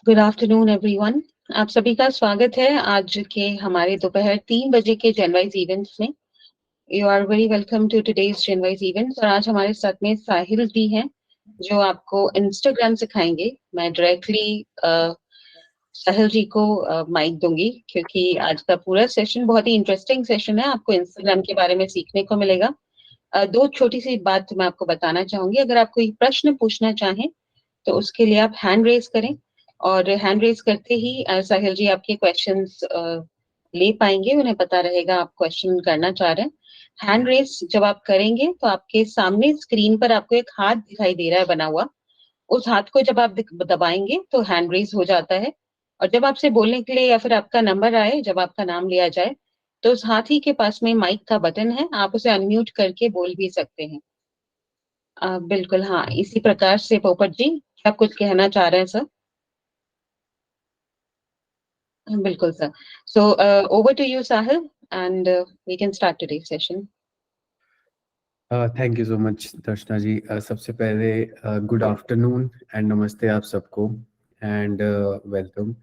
Good afternoon everyone. आप सभी का स्वागत है आज के हमारे दोपहर 3 बजे के जनवाइज इवेंट्स में। You are very welcome to today's Janwise events. और आज हमारे साथ में साहिल जी हैं जो आपको इंस्टाग्राम सिखाएंगे। मैं डायरेक्टली साहिल जी को माइक दूंगी क्योंकि आज का पूरा सेशन बहुत ही इंटरेस्टिंग सेशन है। आपको इंस्टाग्राम के बारे में सीखने को मिलेगा। दो छोटी सी बात मैं आपको बताना चाहूंगी। अगर आप कोई प्रश्न पूछना चाहें तो उसके लिए आप हैंड रेज करें और हैंड रेज करते ही साहिल जी आपके क्वेश्चंस ले पाएंगे। उन्हें पता रहेगा आप क्वेश्चन करना चाह रहे हैं। हैंड रेज जब आप करेंगे तो आपके सामने स्क्रीन पर आपको एक हाथ दिखाई दे रहा है बना हुआ। उस हाथ को जब आप दबाएंगे तो हैंड रेज हो जाता है। और जब आपसे बोलने के लिए या फिर आपका नंबर आए, जब आपका नाम लिया जाए, तो उस हाथी के पास में माइक का बटन है, आप उसे अनम्यूट करके बोल भी सकते हैं। बिल्कुल हाँ, इसी प्रकार से पोपट जी आप कुछ कहना चाह रहे हैं सर? बिल्कुल sir. So over to you Sahil and we can start today session. Thank you so much Darshana ji. सबसे पहले गुड आफ्टरनून एंड नमस्ते आप सबको एंड वेलकम।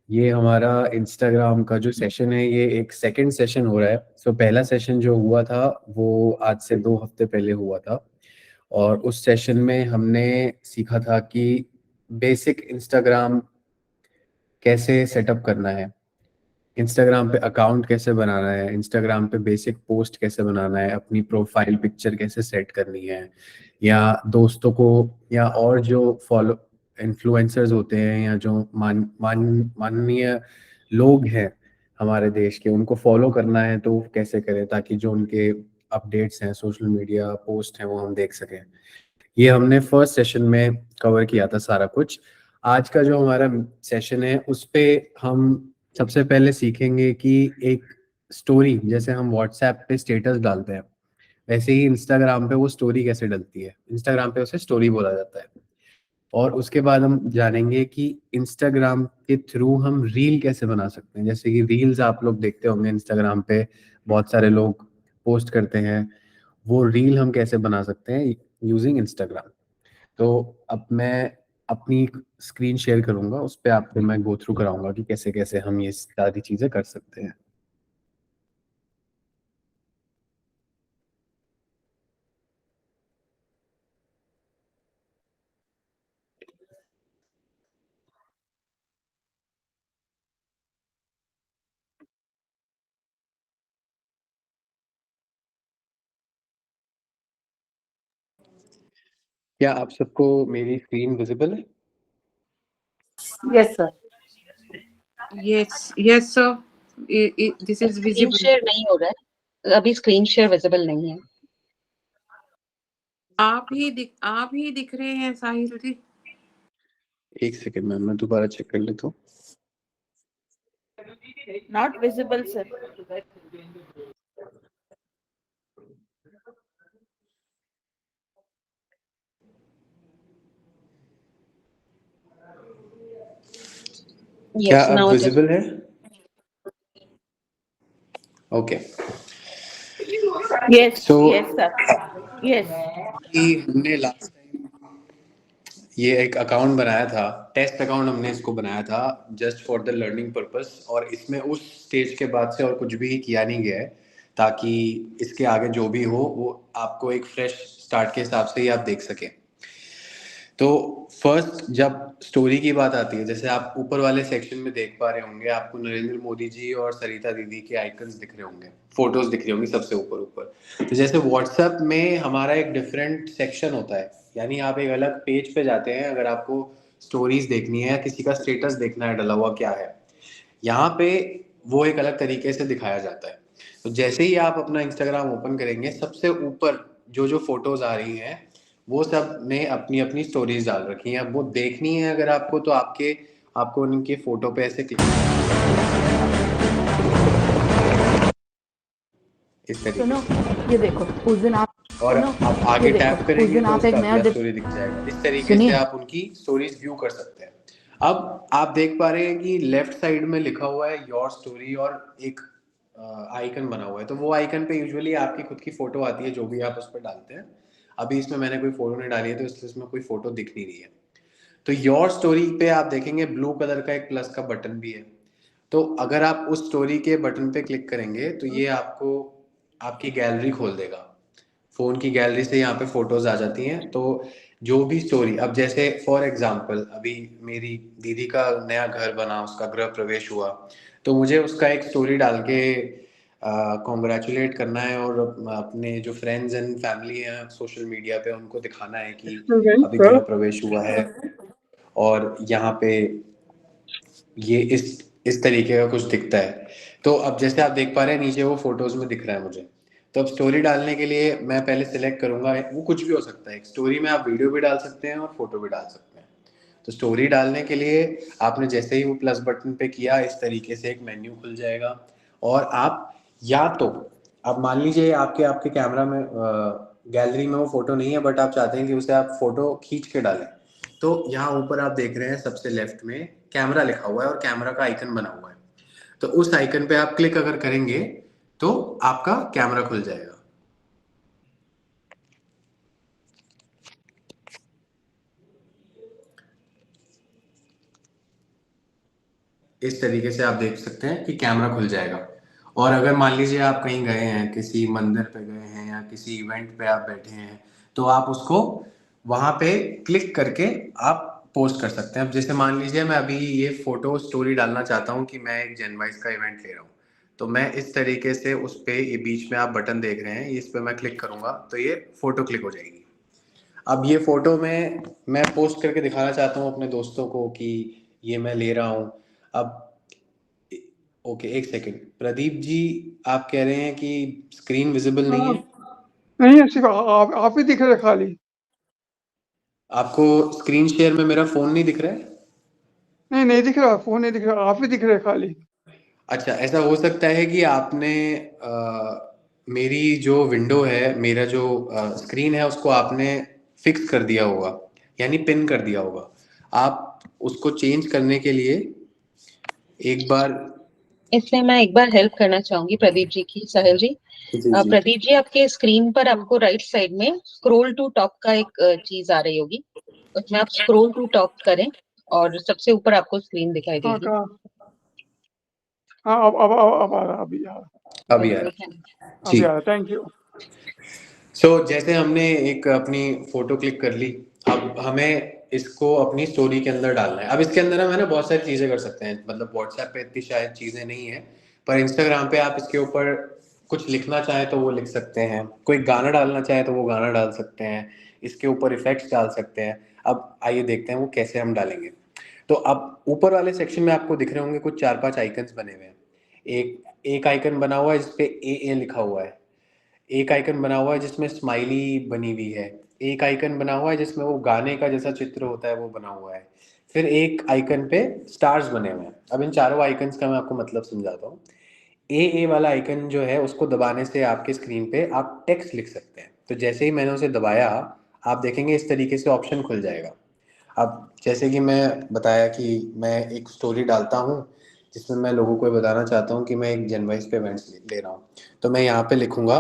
ये हमारा इंस्टाग्राम का जो सेशन है ये एक सेकंड सेशन हो रहा है। पहला सेशन जो हुआ था वो आज से 2 हफ्ते पहले हुआ था और उस सेशन में हमने सीखा था कि बेसिक इंस्टाग्राम कैसे सेटअप करना है, इंस्टाग्राम पे अकाउंट कैसे बनाना है, इंस्टाग्राम पे बेसिक पोस्ट कैसे बनाना है, अपनी प्रोफाइल पिक्चर कैसे सेट करनी है, या दोस्तों को या और जो फॉलो इन्फ्लुएंसर्स होते हैं या जो माननीय लोग हैं हमारे देश के, उनको फॉलो करना है तो कैसे करें ताकि जो उनके अपडेट्स हैं, सोशल मीडिया पोस्ट हैं, वो हम देख सकें। ये हमने फर्स्ट सेशन में कवर किया था सारा कुछ। आज का जो हमारा सेशन है उस पे हम सबसे पहले सीखेंगे कि एक स्टोरी, जैसे हम व्हाट्सएप पे स्टेटस डालते हैं वैसे ही इंस्टाग्राम पे वो स्टोरी कैसे डलती है। इंस्टाग्राम पे उसे स्टोरी बोला जाता है। और उसके बाद हम जानेंगे कि इंस्टाग्राम के थ्रू हम रील कैसे बना सकते हैं। जैसे कि रील्स आप लोग देखते होंगे इंस्टाग्राम पे बहुत सारे लोग पोस्ट करते हैं, वो रील हम कैसे बना सकते हैं यूजिंग इंस्टाग्राम। तो अब मैं अपनी स्क्रीन शेयर करूंगा, उस पर आपको मैं गो थ्रू कराऊंगा कि कैसे कैसे हम ये सारी चीजें कर सकते हैं। क्या आप सबको मेरी स्क्रीन विजिबल है? Yes, sir. Yes, sir. This is screen visible. Share नहीं हो रहा है अभी, स्क्रीन शेयर विजिबल नहीं है। आप ही दिख रहे हैं साहिल जी। एक सेकेंड मैम, मैं दोबारा चेक कर लेता हूँ। Not visible, sir. क्या Yes, अब now it is. विजिबल है? Okay. Yes, So- yes, sir. Yes. कि हमने लास्ट टाइम ये एक अकाउंट बनाया था, टेस्ट अकाउंट हमने इसको बनाया था just for the learning purpose, और इसमें उस स्टेज के बाद से और कुछ भी किया नहीं गया है ताकि इसके आगे जो भी हो वो आपको एक फ्रेश स्टार्ट के हिसाब से ही आप देख सकें। तो फर्स्ट जब स्टोरी की बात आती है, जैसे आप ऊपर वाले सेक्शन में देख पा रहे होंगे, आपको नरेंद्र मोदी जी और सरिता दीदी के आइकन्स दिख रहे होंगे, फोटोज दिख रही होंगी सबसे ऊपर ऊपर। तो जैसे व्हाट्सएप में हमारा एक डिफरेंट सेक्शन होता है, यानी आप एक अलग पेज पे जाते हैं अगर आपको स्टोरीज देखनी है या किसी का स्टेटस देखना है डला हुआ क्या है, यहाँ पे वो एक अलग तरीके से दिखाया जाता है। तो जैसे ही आप अपना इंस्टाग्राम ओपन करेंगे, सबसे ऊपर जो जो फोटोज आ रही हैं वो सब ने अपनी अपनी स्टोरीज डाल रखी हैं। अब वो देखनी है अगर आपको, तो आपको उनके फोटो पे ऐसे क्लिक इस तरीके सुनो, से, ये देखो उस दिन आप और आप आगे टैप करेंगे तो आप एक उसका नया अगला स्टोरी दिख जाएगा। इस तरीके से आप उनकी स्टोरीज व्यू कर सकते हैं। अब आप देख पा रहे हैं कि लेफ्ट साइड में लिखा हुआ है योर स्टोरी और एक आइकन बना हुआ है। तो वो आइकन पे यूजुअली आपकी खुद की फोटो आती है जो भी आप उस पर डालते हैं। अभी इसमें मैंने कोई फोटो नहीं डाली है तो इसलिए इसमें कोई फोटो दिख नहीं रही है। तो योर स्टोरी पे आप देखेंगे ब्लू कलर का एक प्लस का बटन भी है। तो अगर आप उस स्टोरी के बटन पे क्लिक करेंगे तो ये आपको आपकी गैलरी खोल देगा। फ़ोन की गैलरी से यहाँ पे फ़ोटोज़ आ जाती हैं। तो जो भी स्टोरी, अब जैसे फॉर एग्जांपल अभी मेरी दीदी का नया घर बना, उसका गृह प्रवेश हुआ, तो मुझे उसका एक स्टोरी डाल के कॉन्ग्रेचुलेट करना है और अपने जो फ्रेंड्स एंड फैमिली हैं सोशल मीडिया पे उनको दिखाना है कि अभी गृह प्रवेश हुआ है और यहाँ पे ये इस तरीके का कुछ दिखता है। तो अब जैसे आप देख पा रहे हैं नीचे वो फोटोज में दिख रहा है मुझे। तो अब स्टोरी डालने के लिए मैं पहले सिलेक्ट करूंगा, वो कुछ भी हो सकता है। एक स्टोरी में आप वीडियो भी डाल सकते हैं और फोटो भी डाल सकते हैं। तो स्टोरी डालने के लिए आपने जैसे ही वो प्लस बटन पे किया, इस तरीके से एक मेन्यू खुल जाएगा। और आप या तो अब मान लीजिए आपके आपके कैमरा में गैलरी में वो फोटो नहीं है, बट आप चाहते हैं कि उसे आप फोटो खींच के डालें, तो यहाँ ऊपर आप देख रहे हैं सबसे लेफ्ट में कैमरा लिखा हुआ है और कैमरा का आइकन बना हुआ है। तो उस आइकन पे आप क्लिक अगर करेंगे तो आपका कैमरा खुल जाएगा। इस तरीके से आप देख सकते हैं कि कैमरा खुल जाएगा। और अगर मान लीजिए आप कहीं गए हैं, किसी मंदिर पे गए हैं या किसी इवेंट पे आप बैठे हैं, तो आप उसको वहां पे क्लिक करके आप पोस्ट कर सकते हैं। अब जैसे मान लीजिए मैं अभी ये फोटो स्टोरी डालना चाहता हूँ कि मैं एक जनवाइस का इवेंट ले रहा हूँ, तो मैं इस तरीके से उस पे, ये बीच में आप बटन देख रहे हैं, इस पे मैं क्लिक करूंगा तो ये फोटो क्लिक हो जाएगी। अब ये फोटो में मैं पोस्ट करके दिखाना चाहता हूँ अपने दोस्तों को कि ये मैं ले रहा हूँ। अब ओके, एक सेकंड प्रदीप जी, आप कह रहे हैं कि स्क्रीन विजिबल नहीं है? नहीं, सिर्फ आप ही दिख रहे खाली। आपको स्क्रीन शेयर में मेरा फोन नहीं दिख रहा है? नहीं, नहीं दिख रहा, फोन नहीं दिख रहा, आप ही दिख रहे खाली। अच्छा, ऐसा हो सकता है कि आपने मेरी जो विंडो है, मेरा जो स्क्रीन है, उसको आपने फिक्स कर दिया होगा, यानी पिन कर दिया होगा। आप उसको चेंज करने के लिए एक बार, इसमें मैं एक बार हेल्प करना चाहूंगी प्रदीप जी की, साहिल जी। जी प्रदीप जी, आपके स्क्रीन पर आपको राइट साइड में स्क्रॉल टू टॉप का एक चीज आ रही होगी, उसमें आप स्क्रॉल टू टॉप करें और सबसे ऊपर आपको स्क्रीन दिखाई हाँ, देगी। कहाँ? हाँ, अब आ रहा, अभी आ रहा, अभी आ रहा अभी जी। आ रहा। Thank you. जैसे हमने एक अपनी फोटो क्लिक कर ली, अब हमें इसको अपनी स्टोरी के अंदर डालना है। अब इसके अंदर हम है ना बहुत सारी चीजें कर सकते हैं, मतलब व्हाट्सएप पे इतनी शायद चीजें नहीं है, पर इंस्टाग्राम पे आप इसके ऊपर कुछ लिखना चाहें तो वो लिख सकते हैं, कोई गाना डालना चाहे तो वो गाना डाल सकते हैं, इसके ऊपर इफेक्ट्स डाल सकते हैं। अब आइए देखते हैं वो कैसे हम डालेंगे। तो अब ऊपर वाले सेक्शन में आपको दिख रहे होंगे कुछ 4-5 आइकन्स बने हुए हैं। एक एक आइकन बना हुआ है जिसपे ए लिखा हुआ है, एक आइकन बना हुआ है जिसमें स्माइली बनी हुई है, एक आइकन बना हुआ है जिसमें वो गाने का जैसा चित्र होता है वो बना हुआ है, फिर एक आइकन पे स्टार्स बने हुए हैं। अब इन चारों आइकन्स का मैं आपको मतलब समझाता हूँ। ए वाला आइकन जो है उसको दबाने से आपके स्क्रीन पे आप टेक्स्ट लिख सकते हैं। तो जैसे ही मैंने उसे दबाया, आप देखेंगे इस तरीके से ऑप्शन खुल जाएगा। अब जैसे कि मैं बताया कि मैं एक स्टोरी डालता हूँ जिसमें मैं लोगों को बताना चाहता हूँ कि मैं एक जनवाइस पे इवेंट्स ले रहा हूँ, तो मैं यहाँ पे लिखूंगा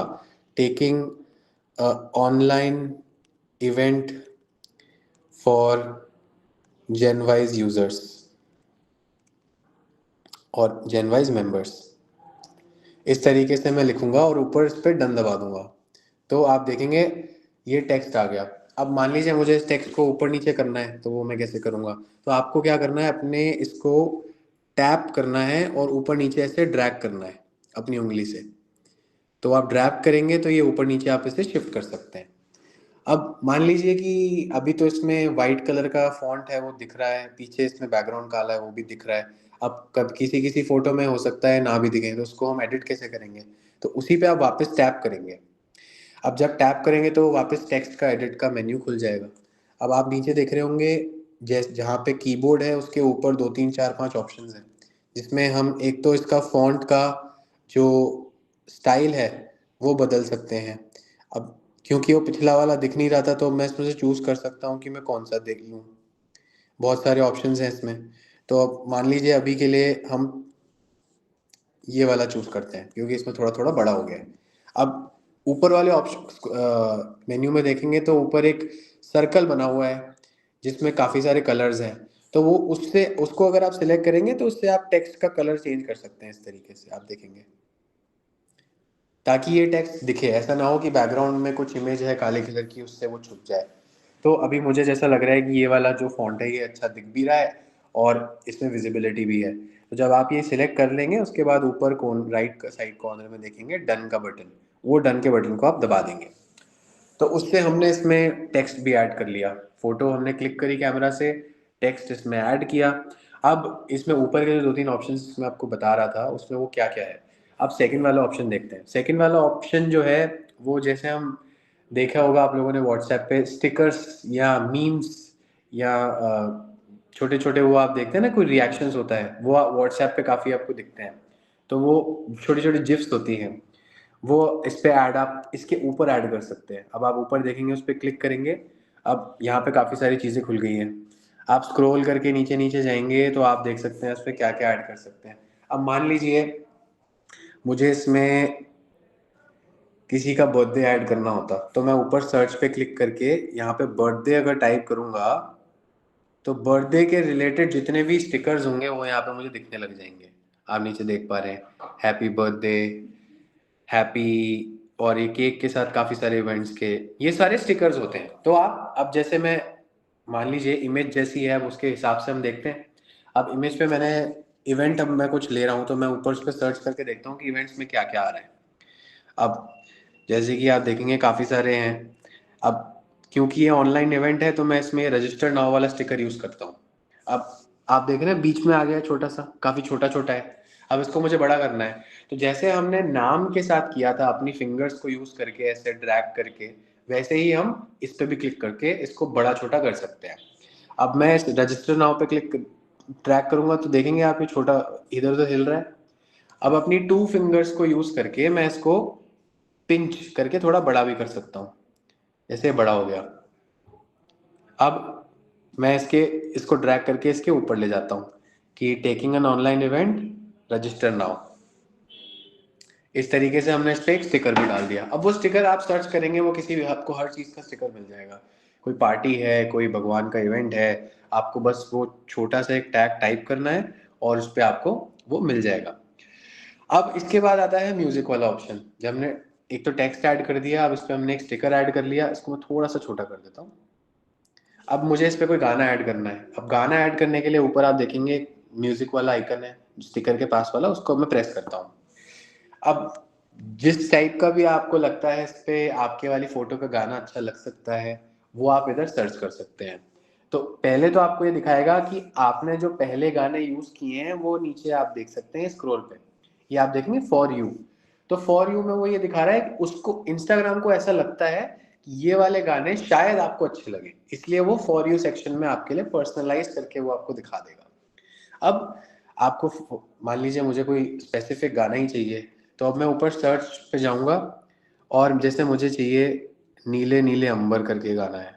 taking online event for Janwise users और जनवाइज मेंबर्स। इस तरीके से मैं लिखूंगा और ऊपर इस पर डन दबा दूंगा, तो आप देखेंगे ये टेक्स्ट आ गया। अब मान लीजिए मुझे इस टेक्स्ट को ऊपर नीचे करना है, तो वो मैं कैसे करूंगा? तो आपको क्या करना है, अपने इसको टैप करना है और ऊपर नीचे ऐसे ड्रैग करना है अपनी उंगली से। तो आप ड्रैग करेंगे तो ये ऊपर नीचे आप इसे शिफ्ट कर सकते हैं। अब मान लीजिए कि अभी तो इसमें वाइट कलर का फॉन्ट है वो दिख रहा है, पीछे इसमें बैकग्राउंड काला है वो भी दिख रहा है। अब कब किसी किसी फोटो में हो सकता है ना भी दिखे, तो उसको हम एडिट कैसे करेंगे? तो उसी पे आप वापस टैप करेंगे। अब जब टैप करेंगे तो वापस टेक्स्ट का एडिट का मेन्यू खुल जाएगा। अब आप नीचे देख रहे होंगे जहाँ पे कीबोर्ड है उसके ऊपर 2 3 4 5 ऑप्शंस हैं, जिसमें हम एक तो इसका फॉन्ट का जो स्टाइल है वो बदल सकते हैं। अब क्योंकि वो पिछला वाला दिख नहीं रहा था तो मैं इसमें से चूज कर सकता हूँ कि मैं कौन सा देख लूँ। बहुत सारे ऑप्शंस हैं इसमें। तो अब मान लीजिए अभी के लिए हम ये वाला चूज करते हैं क्योंकि इसमें थोड़ा थोड़ा बड़ा हो गया है। अब ऊपर वाले ऑप्शन मेन्यू में देखेंगे तो ऊपर एक सर्कल बना हुआ है, जिसमें काफ़ी सारे कलर्स हैं, तो वो उससे उसको अगर आप सिलेक्ट करेंगे तो उससे आप टेक्स्ट का कलर चेंज कर सकते हैं। इस तरीके से आप देखेंगे, ताकि ये टेक्स्ट दिखे, ऐसा ना हो कि बैकग्राउंड में कुछ इमेज है काले कलर की, उससे वो छुप जाए। तो अभी मुझे जैसा लग रहा है कि ये वाला जो फॉन्ट है ये अच्छा दिख भी रहा है और इसमें विजिबिलिटी भी है। तो जब आप ये सिलेक्ट कर लेंगे उसके बाद ऊपर राइट साइड कॉर्नर में देखेंगे डन का बटन, वो डन के बटन को आप दबा देंगे। तो उससे हमने इसमें टेक्स्ट भी ऐड कर लिया। फोटो हमने क्लिक करी कैमरा से, टेक्स्ट इसमें ऐड किया। अब इसमें ऊपर के जो 2-3 ऑप्शंस मैं आपको बता रहा था उसमें वो क्या क्या है, अब सेकंड वाला ऑप्शन देखते हैं। सेकंड वाला ऑप्शन जो है वो, जैसे हम देखा होगा आप लोगों ने व्हाट्सएप पे स्टिकर्स या मीम्स या छोटे छोटे वो आप देखते हैं ना, कोई रिएक्शंस होता है, वो व्हाट्सएप पे काफ़ी आपको दिखते हैं। तो वो छोटी छोटी जिप्स होती हैं, वो इस पे ऐड आप इसके ऊपर ऐड कर सकते हैं। अब आप ऊपर देखेंगे, उस पर क्लिक करेंगे, अब यहाँ पे काफ़ी सारी चीज़ें खुल गई हैं। आप स्क्रॉल करके नीचे नीचे जाएंगे तो आप देख सकते हैं उस पर क्या क्या ऐड कर सकते हैं। अब मान लीजिए मुझे इसमें किसी का बर्थडे ऐड करना होता, तो मैं ऊपर सर्च पे क्लिक करके यहाँ पे बर्थडे अगर टाइप करूँगा तो बर्थडे के रिलेटेड जितने भी स्टिकर्स होंगे वो यहाँ पे मुझे दिखने लग जाएंगे। आप नीचे देख पा रहे हैं हैप्पी बर्थडे, हैप्पी, और ये केक के साथ काफ़ी सारे इवेंट्स के ये सारे स्टिकर्स होते हैं। तो आप अब जैसे मैं मान लीजिए इमेज जैसी है, अब उसके हिसाब से हम देखते हैं। अब इमेज पे मैंने इवेंट, अब मैं कुछ ले रहा हूँ तो मैं ऊपर उस पर सर्च करके देखता हूँ कि इवेंट्स में क्या क्या आ रहा है। अब जैसे कि आप देखेंगे काफ़ी सारे हैं। अब क्योंकि ये ऑनलाइन इवेंट है तो मैं इसमें रजिस्टर नाउ वाला स्टिकर यूज़ करता हूँ। अब आप देख रहे हैं बीच में आ गया छोटा सा, काफ़ी छोटा छोटा है। अब इसको मुझे बड़ा करना है, तो जैसे हमने नाम के साथ किया था अपनी फिंगर्स को यूज़ करके ऐसे ड्रैग करके, वैसे ही हम इस पे भी क्लिक करके इसको बड़ा छोटा कर सकते हैं। अब मैं इस रजिस्टर नाउ पे क्लिक ड्रैग करूंगा तो देखेंगे आप ये छोटा इधर उधर हिल रहा है। अब अपनी 2 फिंगर्स को यूज़ करके मैं इसको पिंच करके थोड़ा बड़ा भी कर सकता हूँ, जैसे बड़ा हो गया। अब मैं इसको ड्रैग करके इसके ऊपर ले जाता हूँ कि taking an online event register now. इस तरीके से हमने इस पर एक स्टिकर भी डाल दिया। अब वो स्टिकर आप सर्च करेंगे वो किसी भी, आपको हर चीज़ का स्टिकर मिल जाएगा। कोई पार्टी है, कोई भगवान का इवेंट है, आपको बस वो छोटा सा एक टैग टाइप करना है और उस पर आपको वो मिल जाएगा। अब इसके बाद आता है म्यूजिक वाला ऑप्शन। जब हमने एक तो टेक्स्ट ऐड कर दिया, अब इस पर हमने एक स्टिकर ऐड कर लिया। इसको मैं थोड़ा सा छोटा कर देता हूँ। अब मुझे इस पर कोई गाना ऐड करना है। अब गाना ऐड करने के लिए ऊपर आप देखेंगे म्यूजिक वाला आइकन है स्टिकर के पास वाला, उसको मैं प्रेस करता हूँ। अब जिस टाइप का भी आपको लगता है इस पे आपके वाली फोटो पे गाना अच्छा लग सकता है, वो आप इधर सर्च कर सकते हैं। तो पहले तो आपको ये दिखाएगा कि आपने जो पहले गाने यूज किए हैं वो नीचे आप देख सकते हैं स्क्रॉल पे, ये आप देखेंगे फॉर यू। तो फॉर यू में वो ये दिखा रहा है कि उसको इंस्टाग्राम को ऐसा लगता है कि ये वाले गाने शायद आपको अच्छे लगे, इसलिए वो फॉर यू सेक्शन में आपके लिए पर्सनलाइज करके वो आपको दिखा देगा। अब आपको मान लीजिए मुझे कोई स्पेसिफिक गाना ही चाहिए, तो अब मैं ऊपर सर्च पे जाऊंगा और जैसे मुझे चाहिए नीले नीले अंबर करके गाना है।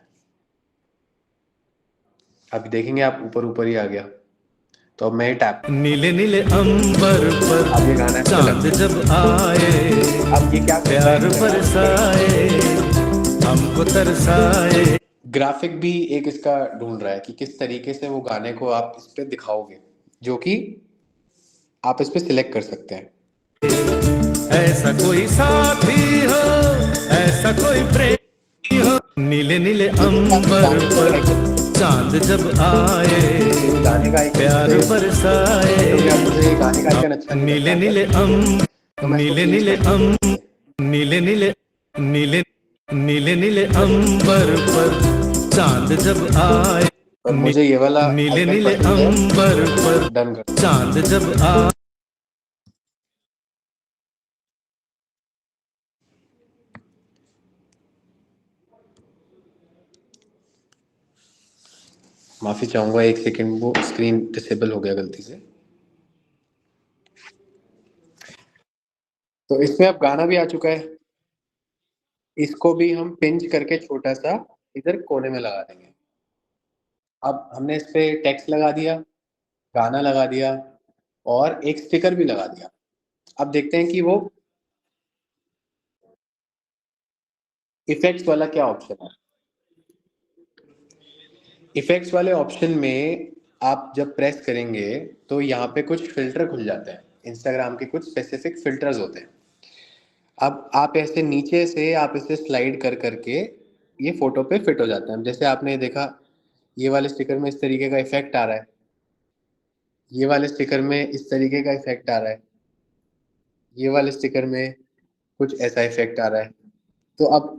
अभी देखेंगे आप ऊपर ऊपर ही आ गया, तो अब मैं ये टैप, नीले नीले अंबर पर अब ये गाना है चांद जब आए, अब ये क्या प्यार बरसाए, हमको तरसाए। ग्राफिक भी एक इसका ढूंढ रहा है कि किस तरीके से वो गाने को आप इस पे दिखाओगे, जो कि आप इस पे सिलेक्ट कर सकते हैं। ऐसा कोई साथी हो, ऐसा कोई प्रेमी हो, नीले नीले अंबर पर चांद जब आए, गाने का प्यार बरसाए, मुझे गाने का आइकन अच्छा नहीं नीले लगता, नीले नीले नीले नीले नीले नीले नीले नीले अंबर पर चांद जब आए, पर मुझे ये वाला नीले आइकन नीले पसंद है। अंबर पर डन कर। चांद जब आए। माफी चाहूंगा, एक सेकंड, वो स्क्रीन डिसेबल हो गया गलती से। तो इसमें अब गाना भी आ चुका है, इसको भी हम पिंच करके छोटा सा इधर कोने में लगा देंगे। अब हमने इस पे टेक्स्ट लगा दिया, गाना लगा दिया और एक स्टिकर भी लगा दिया। अब देखते हैं कि वो इफेक्ट्स वाला क्या ऑप्शन है। इफेक्ट्स वाले ऑप्शन में आप जब प्रेस करेंगे तो यहाँ पे कुछ फिल्टर खुल जाते हैं, इंस्टाग्राम के कुछ स्पेसिफिक फिल्टर्स होते हैं। अब आप ऐसे नीचे से आप इसे स्लाइड कर करके ये फोटो पे फिट हो जाते हैं। जैसे आपने देखा ये वाले स्टिकर में इस तरीके का इफेक्ट आ रहा है, ये वाले स्टिकर में इस तरीके का इफेक्ट आ रहा है, ये वाले स्टिकर में कुछ ऐसा इफेक्ट आ रहा है। तो अब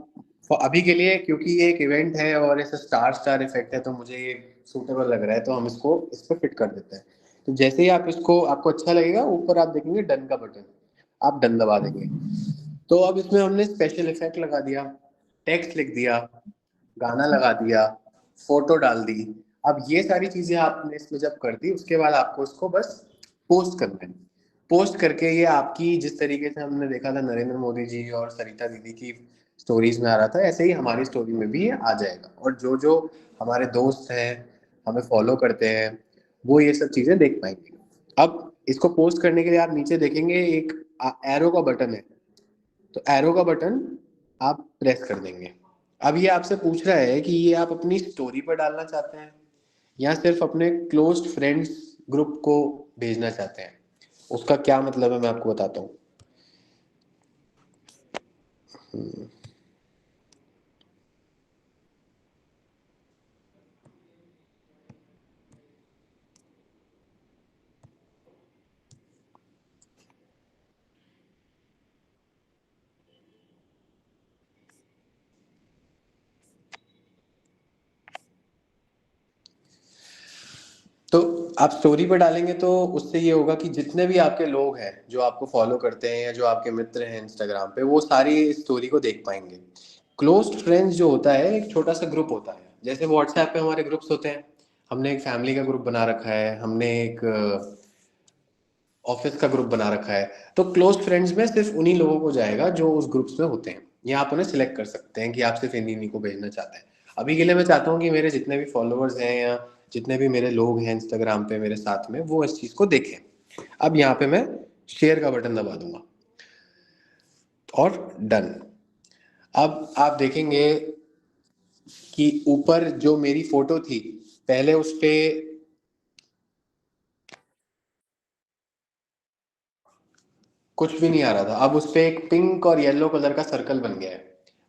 अभी के लिए क्योंकि ये एक इवेंट है और ऐसा स्टार इफेक्ट है तो मुझे ये सूटेबल लग रहा है, तो हम इसको इस पर फिट कर देते हैं। तो जैसे ही आप इसको आपको अच्छा लगेगा ऊपर आप देखेंगे डन का बटन, आप डन दबा देंगे। तो अब इसमें हमने स्पेशल इफेक्ट लगा दिया, टेक्स्ट लिख दिया, गाना लगा दिया, फोटो डाल दी। अब ये सारी चीजें आपने इसमें जब कर दी उसके बाद आपको इसको बस पोस्ट करना है। पोस्ट करके ये आपकी जिस तरीके से हमने देखा था नरेंद्र मोदी जी और सरिता दीदी की स्टोरीज में आ रहा था, ऐसे ही हमारी स्टोरी में भी ये आ जाएगा। और जो जो हमारे दोस्त हैं हमें फॉलो करते हैं वो ये सब चीजें देख पाएंगे। अब इसको पोस्ट करने के लिए आप नीचे देखेंगे एक एरो का बटन है, तो एरो का बटन आप प्रेस कर देंगे। अब ये आपसे पूछ रहा है कि ये आप अपनी स्टोरी पर डालना चाहते हैं या सिर्फ अपने क्लोज्ड फ्रेंड्स ग्रुप को भेजना चाहते हैं। उसका क्या मतलब है मैं आपको बताता हूँ। तो आप स्टोरी पर डालेंगे तो उससे ये होगा कि जितने भी आपके लोग हैं जो आपको फॉलो करते हैं या जो आपके मित्र हैं इंस्टाग्राम पे, वो सारी स्टोरी को देख पाएंगे। क्लोज्ड फ्रेंड्स जो होता है एक छोटा सा ग्रुप होता है, जैसे व्हाट्सएप पे हमारे ग्रुप्स होते हैं। हमने एक फैमिली का ग्रुप बना रखा है, हमने एक ऑफिस का ग्रुप बना रखा है। तो क्लोज फ्रेंड्स में सिर्फ उन्हीं लोगों को जाएगा जो उस ग्रुप्स में होते हैं, या आप उन्हें सिलेक्ट कर सकते हैं कि आप सिर्फ इन्हीं को भेजना चाहते हैं। अभी के लिए मैं चाहता हूँ कि मेरे जितने भी फॉलोअर्स हैं या जितने भी मेरे लोग हैं इंस्टाग्राम पे मेरे साथ में वो इस चीज को देखें। अब यहाँ पे मैं शेयर का बटन दबा दूंगा और डन। अब आप देखेंगे कि ऊपर जो मेरी फोटो थी पहले उस पे कुछ भी नहीं आ रहा था, अब उस पे एक पिंक और येलो कलर का सर्कल बन गया है।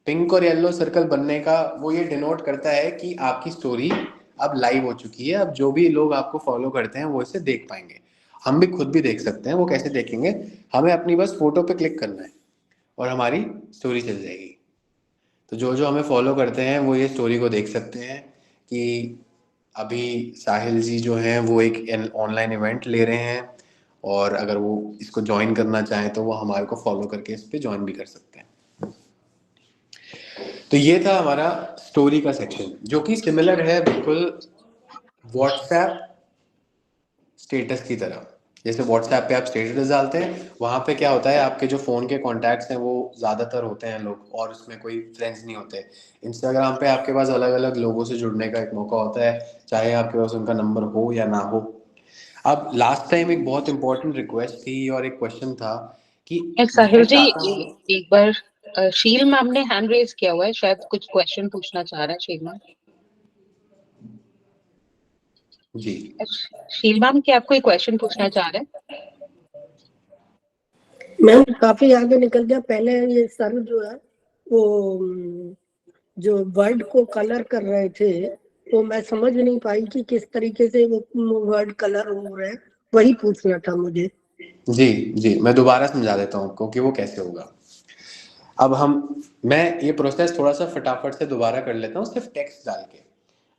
पिंक और येलो सर्कल बनने का वो ये डिनोट करता है कि आपकी स्टोरी अब लाइव हो चुकी है। अब जो भी लोग आपको फॉलो करते हैं वो इसे देख पाएंगे, हम भी खुद भी देख सकते हैं। वो कैसे देखेंगे, हमें अपनी बस फोटो पे क्लिक करना है और हमारी स्टोरी चल जाएगी। तो जो जो हमें फॉलो करते हैं वो ये स्टोरी को देख सकते हैं कि अभी साहिल जी जो हैं वो एक ऑनलाइन इवेंट ले रहे हैं, और अगर वो इसको ज्वाइन करना चाहें तो वो हमारे को फॉलो करके इस पे ज्वाइन भी कर सकते हैं। तो ये था हमारा स्टोरी का सेक्शन, जो कि सिमिलर है बिल्कुल व्हाट्सएप स्टेटस की तरह। जैसे व्हाट्सएप पे आप स्टेटस डालते हैं, वहां पे क्या होता है आपके जो फोन के कॉन्टैक्ट्स हैं वो ज्यादातर होते हैं लोग, और उसमें कोई फ्रेंड्स नहीं होते। इंस्टाग्राम पे आपके पास अलग अलग लोगों से जुड़ने का एक मौका होता है, चाहे आपके पास उनका नंबर हो या ना हो। अब लास्ट टाइम एक बहुत इंपॉर्टेंट रिक्वेस्ट थी और एक क्वेश्चन था कि साहिल जी एक बार शील मैम ने हैंड रेज किया हुआ है, शायद कुछ क्वेश्चन पूछना चाह रहा है शील मैम जी। शील मैम क्या आप कोई क्वेश्चन पूछना चाह रहे हैं? मैम काफी आगे निकल गया। पहले ये सर जो है वो जो वर्ड को कलर कर रहे थे तो मैं समझ नहीं पाई कि किस तरीके से वो वर्ड कलर हो रहे हैं, वही पूछना था मुझे। जी मैं दोबारा समझा देता हूँ आपको कि वो कैसे होगा। अब मैं ये प्रोसेस थोड़ा सा फटाफट से दोबारा कर लेता हूँ सिर्फ टेक्स्ट डाल के।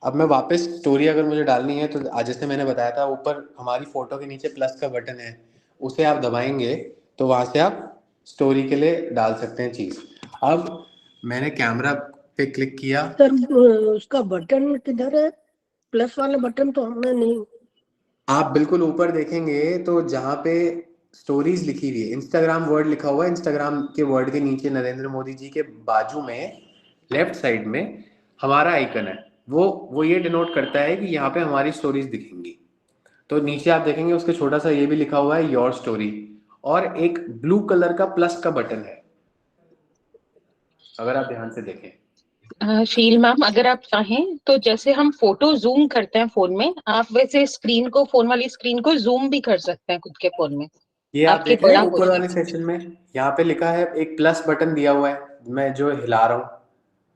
अब मैं वापस स्टोरी अगर मुझे डालनी है तो आज जैसे मैंने बताया था ऊपर हमारी फोटो के नीचे प्लस का बटन है, उसे आप दबाएंगे तो वहां से आप स्टोरी के लिए डाल सकते हैं चीज। अब मैंने कैमरा पे क्लिक किया। सर उसका बटन किधर है? प्लस वाला बटन तो हमने नहीं। आप बिल्कुल ऊपर देखेंगे तो जहाँ पे स्टोरीज लिखी हुई है, इंस्टाग्राम वर्ड लिखा हुआ है, इंस्टाग्राम के वर्ड के नीचे नरेंद्र मोदी जी के बाजू में लेफ्ट साइड में हमारा आइकन है। वो ये डिनोट करता है कि यहाँ पे हमारी स्टोरीज दिखेंगी। तो नीचे आप देखेंगे उसके छोटा सा ये भी लिखा हुआ है योर स्टोरी, और एक ब्लू कलर का प्लस का बटन है अगर आप ध्यान से देखें। शील मैम, अगर आप चाहें तो जैसे हम फोटो जूम करते हैं फोन में, आप वैसे स्क्रीन को, फोन वाली स्क्रीन को जूम भी कर सकते हैं खुद के फोन में। ये आप आपके देख रहे बड़ा हैं हो ऊपर वाले जाएगा। सेक्शन में, यहाँ पे लिखा है एक प्लस बटन दिया हुआ है, मैं जो हिला रहा हूँ,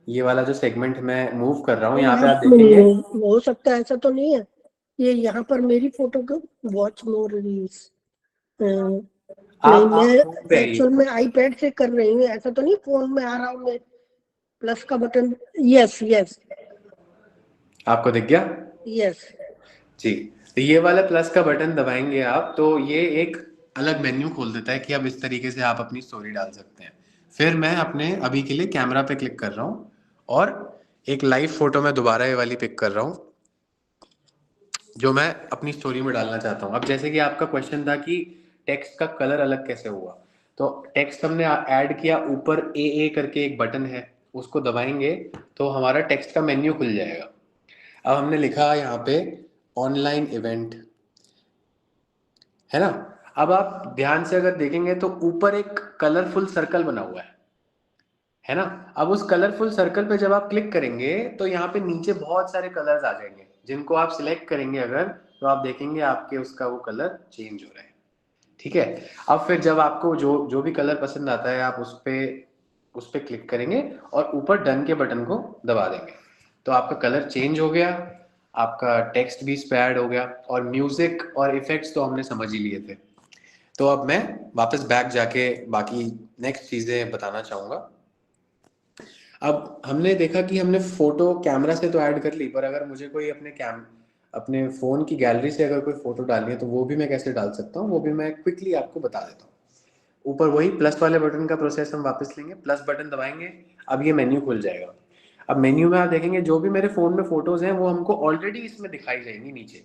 ये वाला जो सेगमेंट मैं मूव कर रहा हूँ, यहाँ पे आप देखेंगे। हो सकता है, ऐसा तो नहीं है। ये यहाँ पर मेरी फोटो को वॉच मोर रील्स, नहीं मैं एक्चुअल में आईपैड से कर रही हूँ, ऐसा तो नहीं फोन में आ रहा हूँ मैं। प्लस का बटन, यस यस आपको दिख गया यस जी। तो ये वाला प्लस का बटन दबाएंगे आप, तो ये एक अलग मेन्यू खोल देता है कि अब इस तरीके से आप अपनी स्टोरी डाल सकते हैं। फिर मैं अपने अभी के लिए कैमरा पे क्लिक कर रहा हूँ और एक लाइव फोटो में दोबारा ये वाली पिक कर रहा हूँ जो मैं अपनी स्टोरी में डालना चाहता हूँ। अब जैसे कि आपका क्वेश्चन था कि टेक्स्ट का कलर अलग कैसे हुआ, तो टेक्स्ट हमने ऐड किया, ऊपर ए करके एक बटन है, उसको दबाएंगे तो हमारा टेक्स्ट का मेन्यू खुल जाएगा। अब हमने लिखा यहाँ पे ऑनलाइन इवेंट, है ना। अब आप ध्यान से अगर देखेंगे तो ऊपर एक कलरफुल सर्कल बना हुआ है ना। अब उस कलरफुल सर्कल पे जब आप क्लिक करेंगे तो यहाँ पे नीचे बहुत सारे कलर्स आ जाएंगे, जिनको आप सिलेक्ट करेंगे अगर, तो आप देखेंगे आपके उसका वो कलर चेंज हो रहा है। ठीक है, अब फिर जब आपको जो भी कलर पसंद आता है आप उस पे क्लिक करेंगे और ऊपर डन के बटन को दबा देंगे, तो आपका कलर चेंज हो गया, आपका टेक्स्ट भी इस पे ऐड हो गया। और म्यूजिक और इफेक्ट्स तो हमने समझ ही लिए थे। तो अब मैं वापस बैक जाके बाकी नेक्स्ट चीजें बताना चाहूंगा। अब हमने देखा कि हमने फोटो कैमरा से तो ऐड कर ली, पर अगर मुझे कोई अपने फोन की गैलरी से अगर कोई फोटो डालनी है तो वो भी मैं कैसे डाल सकता हूँ, वो भी मैं क्विकली आपको बता देता हूँ। ऊपर वही प्लस वाले बटन का प्रोसेस हम वापस लेंगे, प्लस बटन दबाएंगे, अब ये मेन्यू खुल जाएगा। अब मेन्यू में आप देखेंगे जो भी मेरे फोन में फोटोज हैं वो हमको ऑलरेडी इसमें दिखाई जाएंगी नीचे।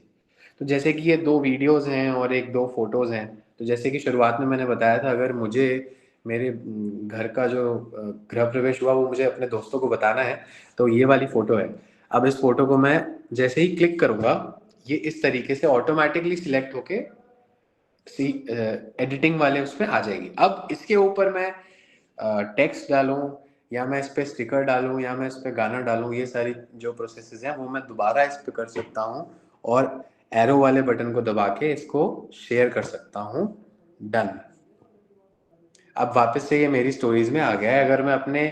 तो जैसे कि ये 2 वीडियोस हैं और एक 2 फोटोज हैं, तो जैसे कि शुरुआत में मैंने बताया था, अगर मुझे मेरे घर का जो गृह प्रवेश हुआ वो मुझे अपने दोस्तों को बताना है, तो ये वाली फोटो है। अब इस फोटो को मैं जैसे ही क्लिक करूंगा ये इस तरीके से ऑटोमेटिकली सिलेक्ट होके एडिटिंग वाले उसमें आ जाएगी। अब इसके ऊपर मैं टेक्स्ट डालूं या मैं इस पे स्टिकर डालूं या मैं इस पे गाना डालूं, ये सारी जो प्रोसेसेस हैं वो मैं दोबारा इस पे कर सकता हूं और एरो वाले बटन को दबा के इसको शेयर कर सकता हूं। डन। अब वापस से ये मेरी स्टोरीज में आ गया है। अगर मैं अपने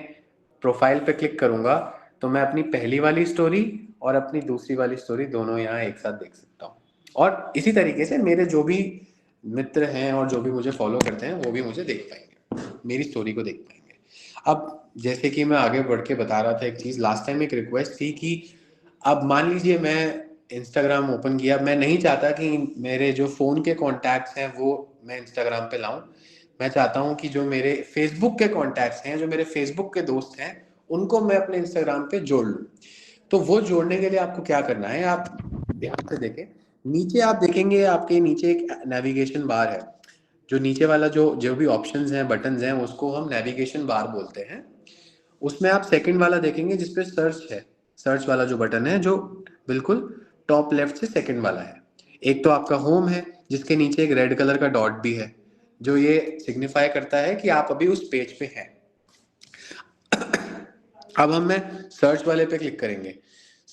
प्रोफाइल पे क्लिक करूंगा तो मैं अपनी पहली वाली स्टोरी और अपनी दूसरी वाली स्टोरी दोनों यहाँ एक साथ देख सकता हूँ। और इसी तरीके से मेरे जो भी मित्र हैं और जो भी मुझे फॉलो करते हैं वो भी मुझे देख पाएंगे, मेरी स्टोरी को देख पाएंगे। अब जैसे कि मैं आगे बढ़ के बता रहा था, एक चीज लास्ट टाइम एक रिक्वेस्ट थी कि अब मान लीजिए मैं इंस्टाग्राम ओपन किया, मैं नहीं चाहता कि मेरे जो फोन के कॉन्टैक्ट्स हैं वो मैं इंस्टाग्राम पे लाऊं, मैं चाहता हूं कि जो मेरे फेसबुक के कॉन्टैक्ट्स हैं, जो मेरे फेसबुक के दोस्त हैं, उनको मैं अपने इंस्टाग्राम पे जोड़ लूं। तो वो जोड़ने के लिए आपको क्या करना है, आप ध्यान से देखें, नीचे आप देखेंगे आपके नीचे एक नेविगेशन बार है, जो नीचे वाला जो भी ऑप्शंस हैं, बटन्स हैं, उसको हम नेविगेशन बार बोलते हैं। उसमें आप सेकंड वाला देखेंगे जिसपे सर्च है, सर्च वाला जो बटन है जो बिल्कुल टॉप लेफ्ट से सेकंड वाला है। एक तो आपका होम है जिसके नीचे एक रेड कलर का डॉट भी है, जो ये सिग्निफाई करता है कि आप अभी उस पेज पे हैं। अब मैं सर्च वाले पे क्लिक करेंगे।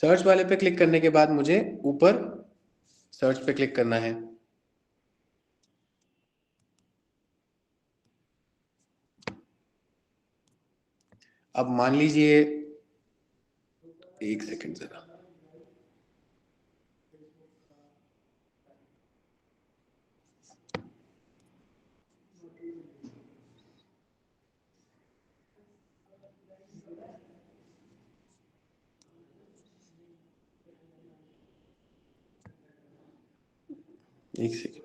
सर्च वाले पे क्लिक करने के बाद मुझे ऊपर सर्च पे क्लिक करना है। अब मान लीजिए, एक सेकंड जरा, एक सेकंड,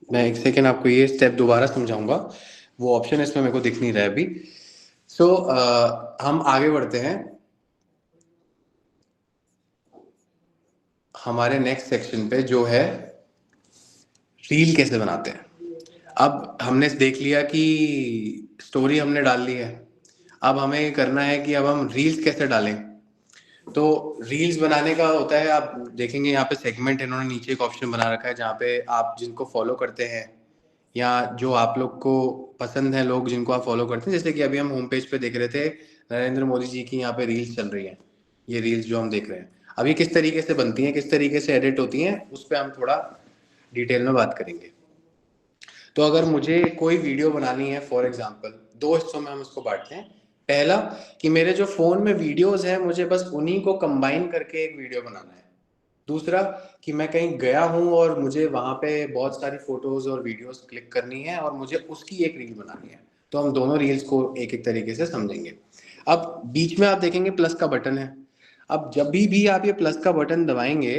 मैं एक सेकंड आपको ये स्टेप दोबारा समझाऊंगा, वो ऑप्शन इसमें मेरे को दिख नहीं रहा है अभी। सो हम आगे बढ़ते हैं हमारे नेक्स्ट सेक्शन पे, जो है रील कैसे बनाते हैं। अब हमने देख लिया कि स्टोरी हमने डाल ली है, अब हमें करना है कि अब हम रील्स कैसे डालें। तो रील्स बनाने का होता है, आप देखेंगे यहाँ पे सेगमेंट इन्होंने नीचे एक ऑप्शन बना रखा है जहाँ पे आप जिनको फॉलो करते हैं या जो आप लोग को पसंद है, लोग जिनको आप फॉलो करते हैं, जैसे कि अभी हम होम पेज पे देख रहे थे नरेंद्र मोदी जी की यहाँ पे रील्स चल रही हैं, ये रील्स जो हम देख रहे हैं अब ये किस तरीके से बनती हैं, किस तरीके से एडिट होती हैं, उस पर हम थोड़ा डिटेल में बात करेंगे। तो अगर मुझे कोई वीडियो बनानी है, फॉर एग्जाम्पल 2 हिस्सों में हम उसको बांटते हैं। पहला कि मेरे जो फोन में वीडियोस हैं मुझे बस उन्हीं को कंबाइन करके एक वीडियो बनाना है। दूसरा कि मैं कहीं गया हूं और मुझे वहां पे बहुत सारी फोटोज और वीडियोस क्लिक करनी है और मुझे उसकी एक रील बनानी है। तो हम दोनों रील्स को एक एक तरीके से समझेंगे। अब बीच में आप देखेंगे प्लस का बटन है। अब जब भी आप ये प्लस का बटन दबाएंगे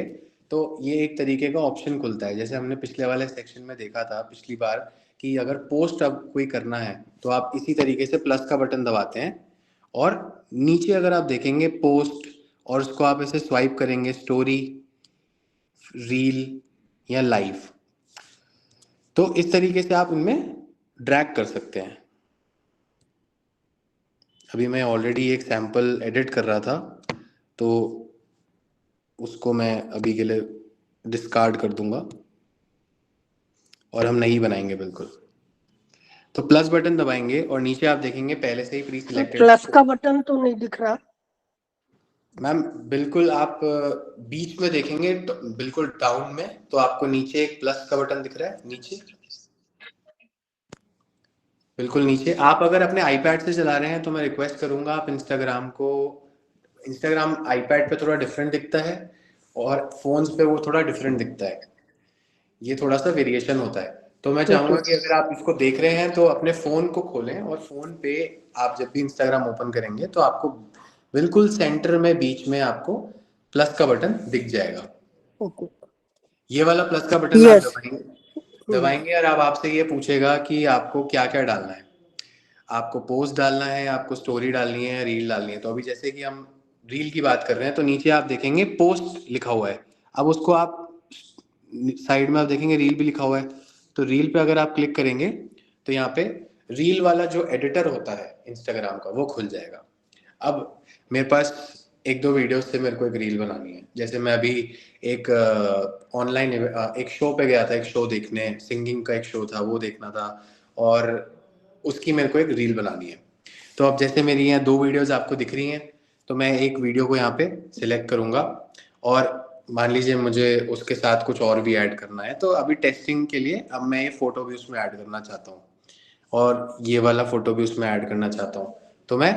तो ये एक तरीके का ऑप्शन खुलता है, जैसे हमने पिछले वाले सेक्शन में देखा था पिछली बार कि अगर पोस्ट अब कोई करना है तो आप इसी तरीके से प्लस का बटन दबाते हैं और नीचे अगर आप देखेंगे पोस्ट और उसको आप ऐसे स्वाइप करेंगे, स्टोरी, रील या लाइव, तो इस तरीके से आप उनमें ड्रैग कर सकते हैं। अभी मैं ऑलरेडी एक सैंपल एडिट कर रहा था तो उसको मैं अभी के लिए डिस्कार्ड कर दूंगा और हम नहीं बनाएंगे बिल्कुल। तो प्लस बटन दबाएंगे और नीचे आप देखेंगे पहले से ही प्री सिलेक्टेड प्लस का बटन तो नहीं दिख रहा मैम। बिल्कुल आप बीच में देखेंगे तो बिल्कुल डाउन में तो आपको नीचे एक प्लस का बटन दिख रहा है, नीचे बिल्कुल नीचे। आप अगर अपने आईपैड से चला रहे हैं तो मैं रिक्वेस्ट करूंगा आप इंस्टाग्राम आईपैड पे थोड़ा डिफरेंट दिखता है और फोन्स पे वो थोड़ा डिफरेंट दिखता है, ये थोड़ा सा वेरिएशन होता है। तो मैं चाहूंगा कि अगर आप इसको देख रहे हैं तो अपने फोन को खोलें और फोन पे आप जब भी इंस्टाग्राम ओपन करेंगे तो आपको बिल्कुल सेंटर में बीच में आपको प्लस का बटन दिख जाएगा। ये वाला प्लस का बटन आप दबाएंगे और अब आपसे ये पूछेगा कि आपको क्या क्या डालना है, आपको पोस्ट डालना है, आपको स्टोरी डालनी है, रील डालनी है। तो अभी जैसे कि हम रील की बात कर रहे हैं तो नीचे आप देखेंगे पोस्ट लिखा हुआ है। अब उसको आप साइड में आप देखेंगे रील भी लिखा हुआ है, तो रील पे अगर आप क्लिक करेंगे तो यहाँ पे रील वाला जो एडिटर होता है इंस्टाग्राम का वो खुल जाएगा। अब मेरे पास 1-2 वीडियो से मेरे को एक रील बनानी है, जैसे मैं अभी एक ऑनलाइन एक शो पे गया था, एक शो देखने, सिंगिंग का एक शो था वो देखना था और उसकी मेरे को एक रील बनानी है। तो अब जैसे मेरी यहाँ 2 वीडियोस आपको दिख रही हैं तो मैं एक वीडियो को यहाँ पे सिलेक्ट करूंगा और मान लीजिए मुझे उसके साथ कुछ और भी ऐड करना है। तो अभी टेस्टिंग के लिए अब मैं ये फोटो भी उसमें ऐड करना चाहता हूँ और ये वाला फोटो भी उसमें ऐड करना चाहता हूँ, तो मैं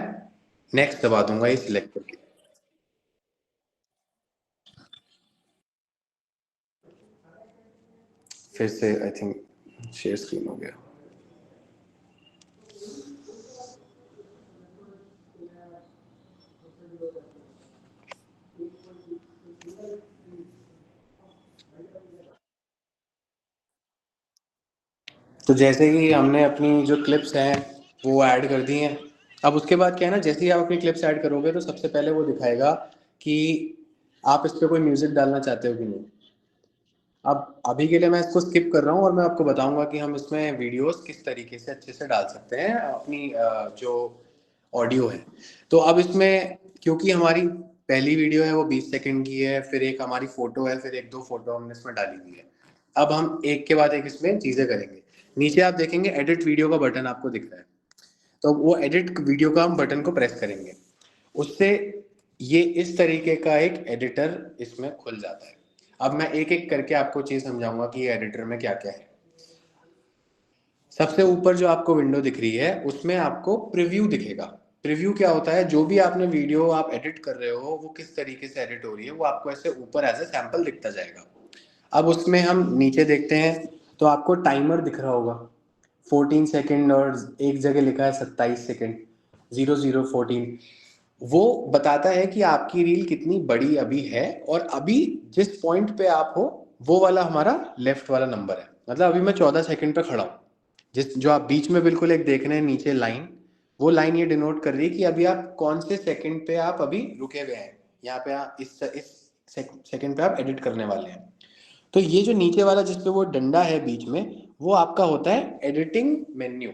नेक्स्ट दबा दूंगा ये सिलेक्ट करके। फिर से आई थिंक शेयर स्क्रीन हो गया। तो जैसे ही हमने अपनी जो क्लिप्स हैं वो ऐड कर दी हैं, अब उसके बाद क्या है ना, जैसे ही आप अपनी क्लिप्स ऐड करोगे तो सबसे पहले वो दिखाएगा कि आप इस पर कोई म्यूजिक डालना चाहते हो कि नहीं। अब अभी के लिए मैं इसको स्किप कर रहा हूँ और मैं आपको बताऊंगा कि हम इसमें वीडियोस किस तरीके से अच्छे से डाल सकते हैं अपनी जो ऑडियो है। तो अब इसमें क्योंकि हमारी पहली वीडियो है वो 20 सेकंड की है, फिर एक हमारी फोटो है, फिर 1-2 फोटो हमने इसमें डाली हुई है। अब हम एक के बाद एक इसमें चीजें करेंगे। नीचे आप देखेंगे एडिट वीडियो का बटन आपको दिख रहा है, तो वो एडिट वीडियो का हम बटन को प्रेस करेंगे, उससे ये इस तरीके का एक एडिटर इसमें खुल जाता है। अब मैं एक एक करके आपको चीज समझाऊंगा कि ये एडिटर में क्या क्या है। सबसे ऊपर जो आपको विंडो दिख रही है उसमें आपको प्रीव्यू दिखेगा। प्रीव्यू क्या होता है, जो भी आपने वीडियो आप एडिट कर रहे हो वो किस तरीके से एडिट हो रही है वो आपको ऐसे ऊपर एज ए सैंपल दिखता जाएगा। अब उसमें हम नीचे देखते हैं तो आपको टाइमर दिख रहा होगा 14 सेकेंड और एक जगह लिखा है 27 सेकेंड 0014। वो बताता है कि आपकी रील कितनी बड़ी अभी है और अभी जिस पॉइंट पे आप हो वो वाला हमारा लेफ्ट वाला नंबर है। मतलब अभी मैं 14 सेकेंड पे खड़ा हूँ, जिस जो आप बीच में बिल्कुल एक देख रहे हैं नीचे लाइन, वो लाइन ये डिनोट कर रही है कि अभी आप कौन से सेकंड पे आप अभी रुके हुए हैं। यहाँ पे आप इस सेकंड पे आप एडिट करने वाले हैं। तो ये जो नीचे वाला जिसपे वो डंडा है बीच में, वो आपका होता है एडिटिंग मेन्यू,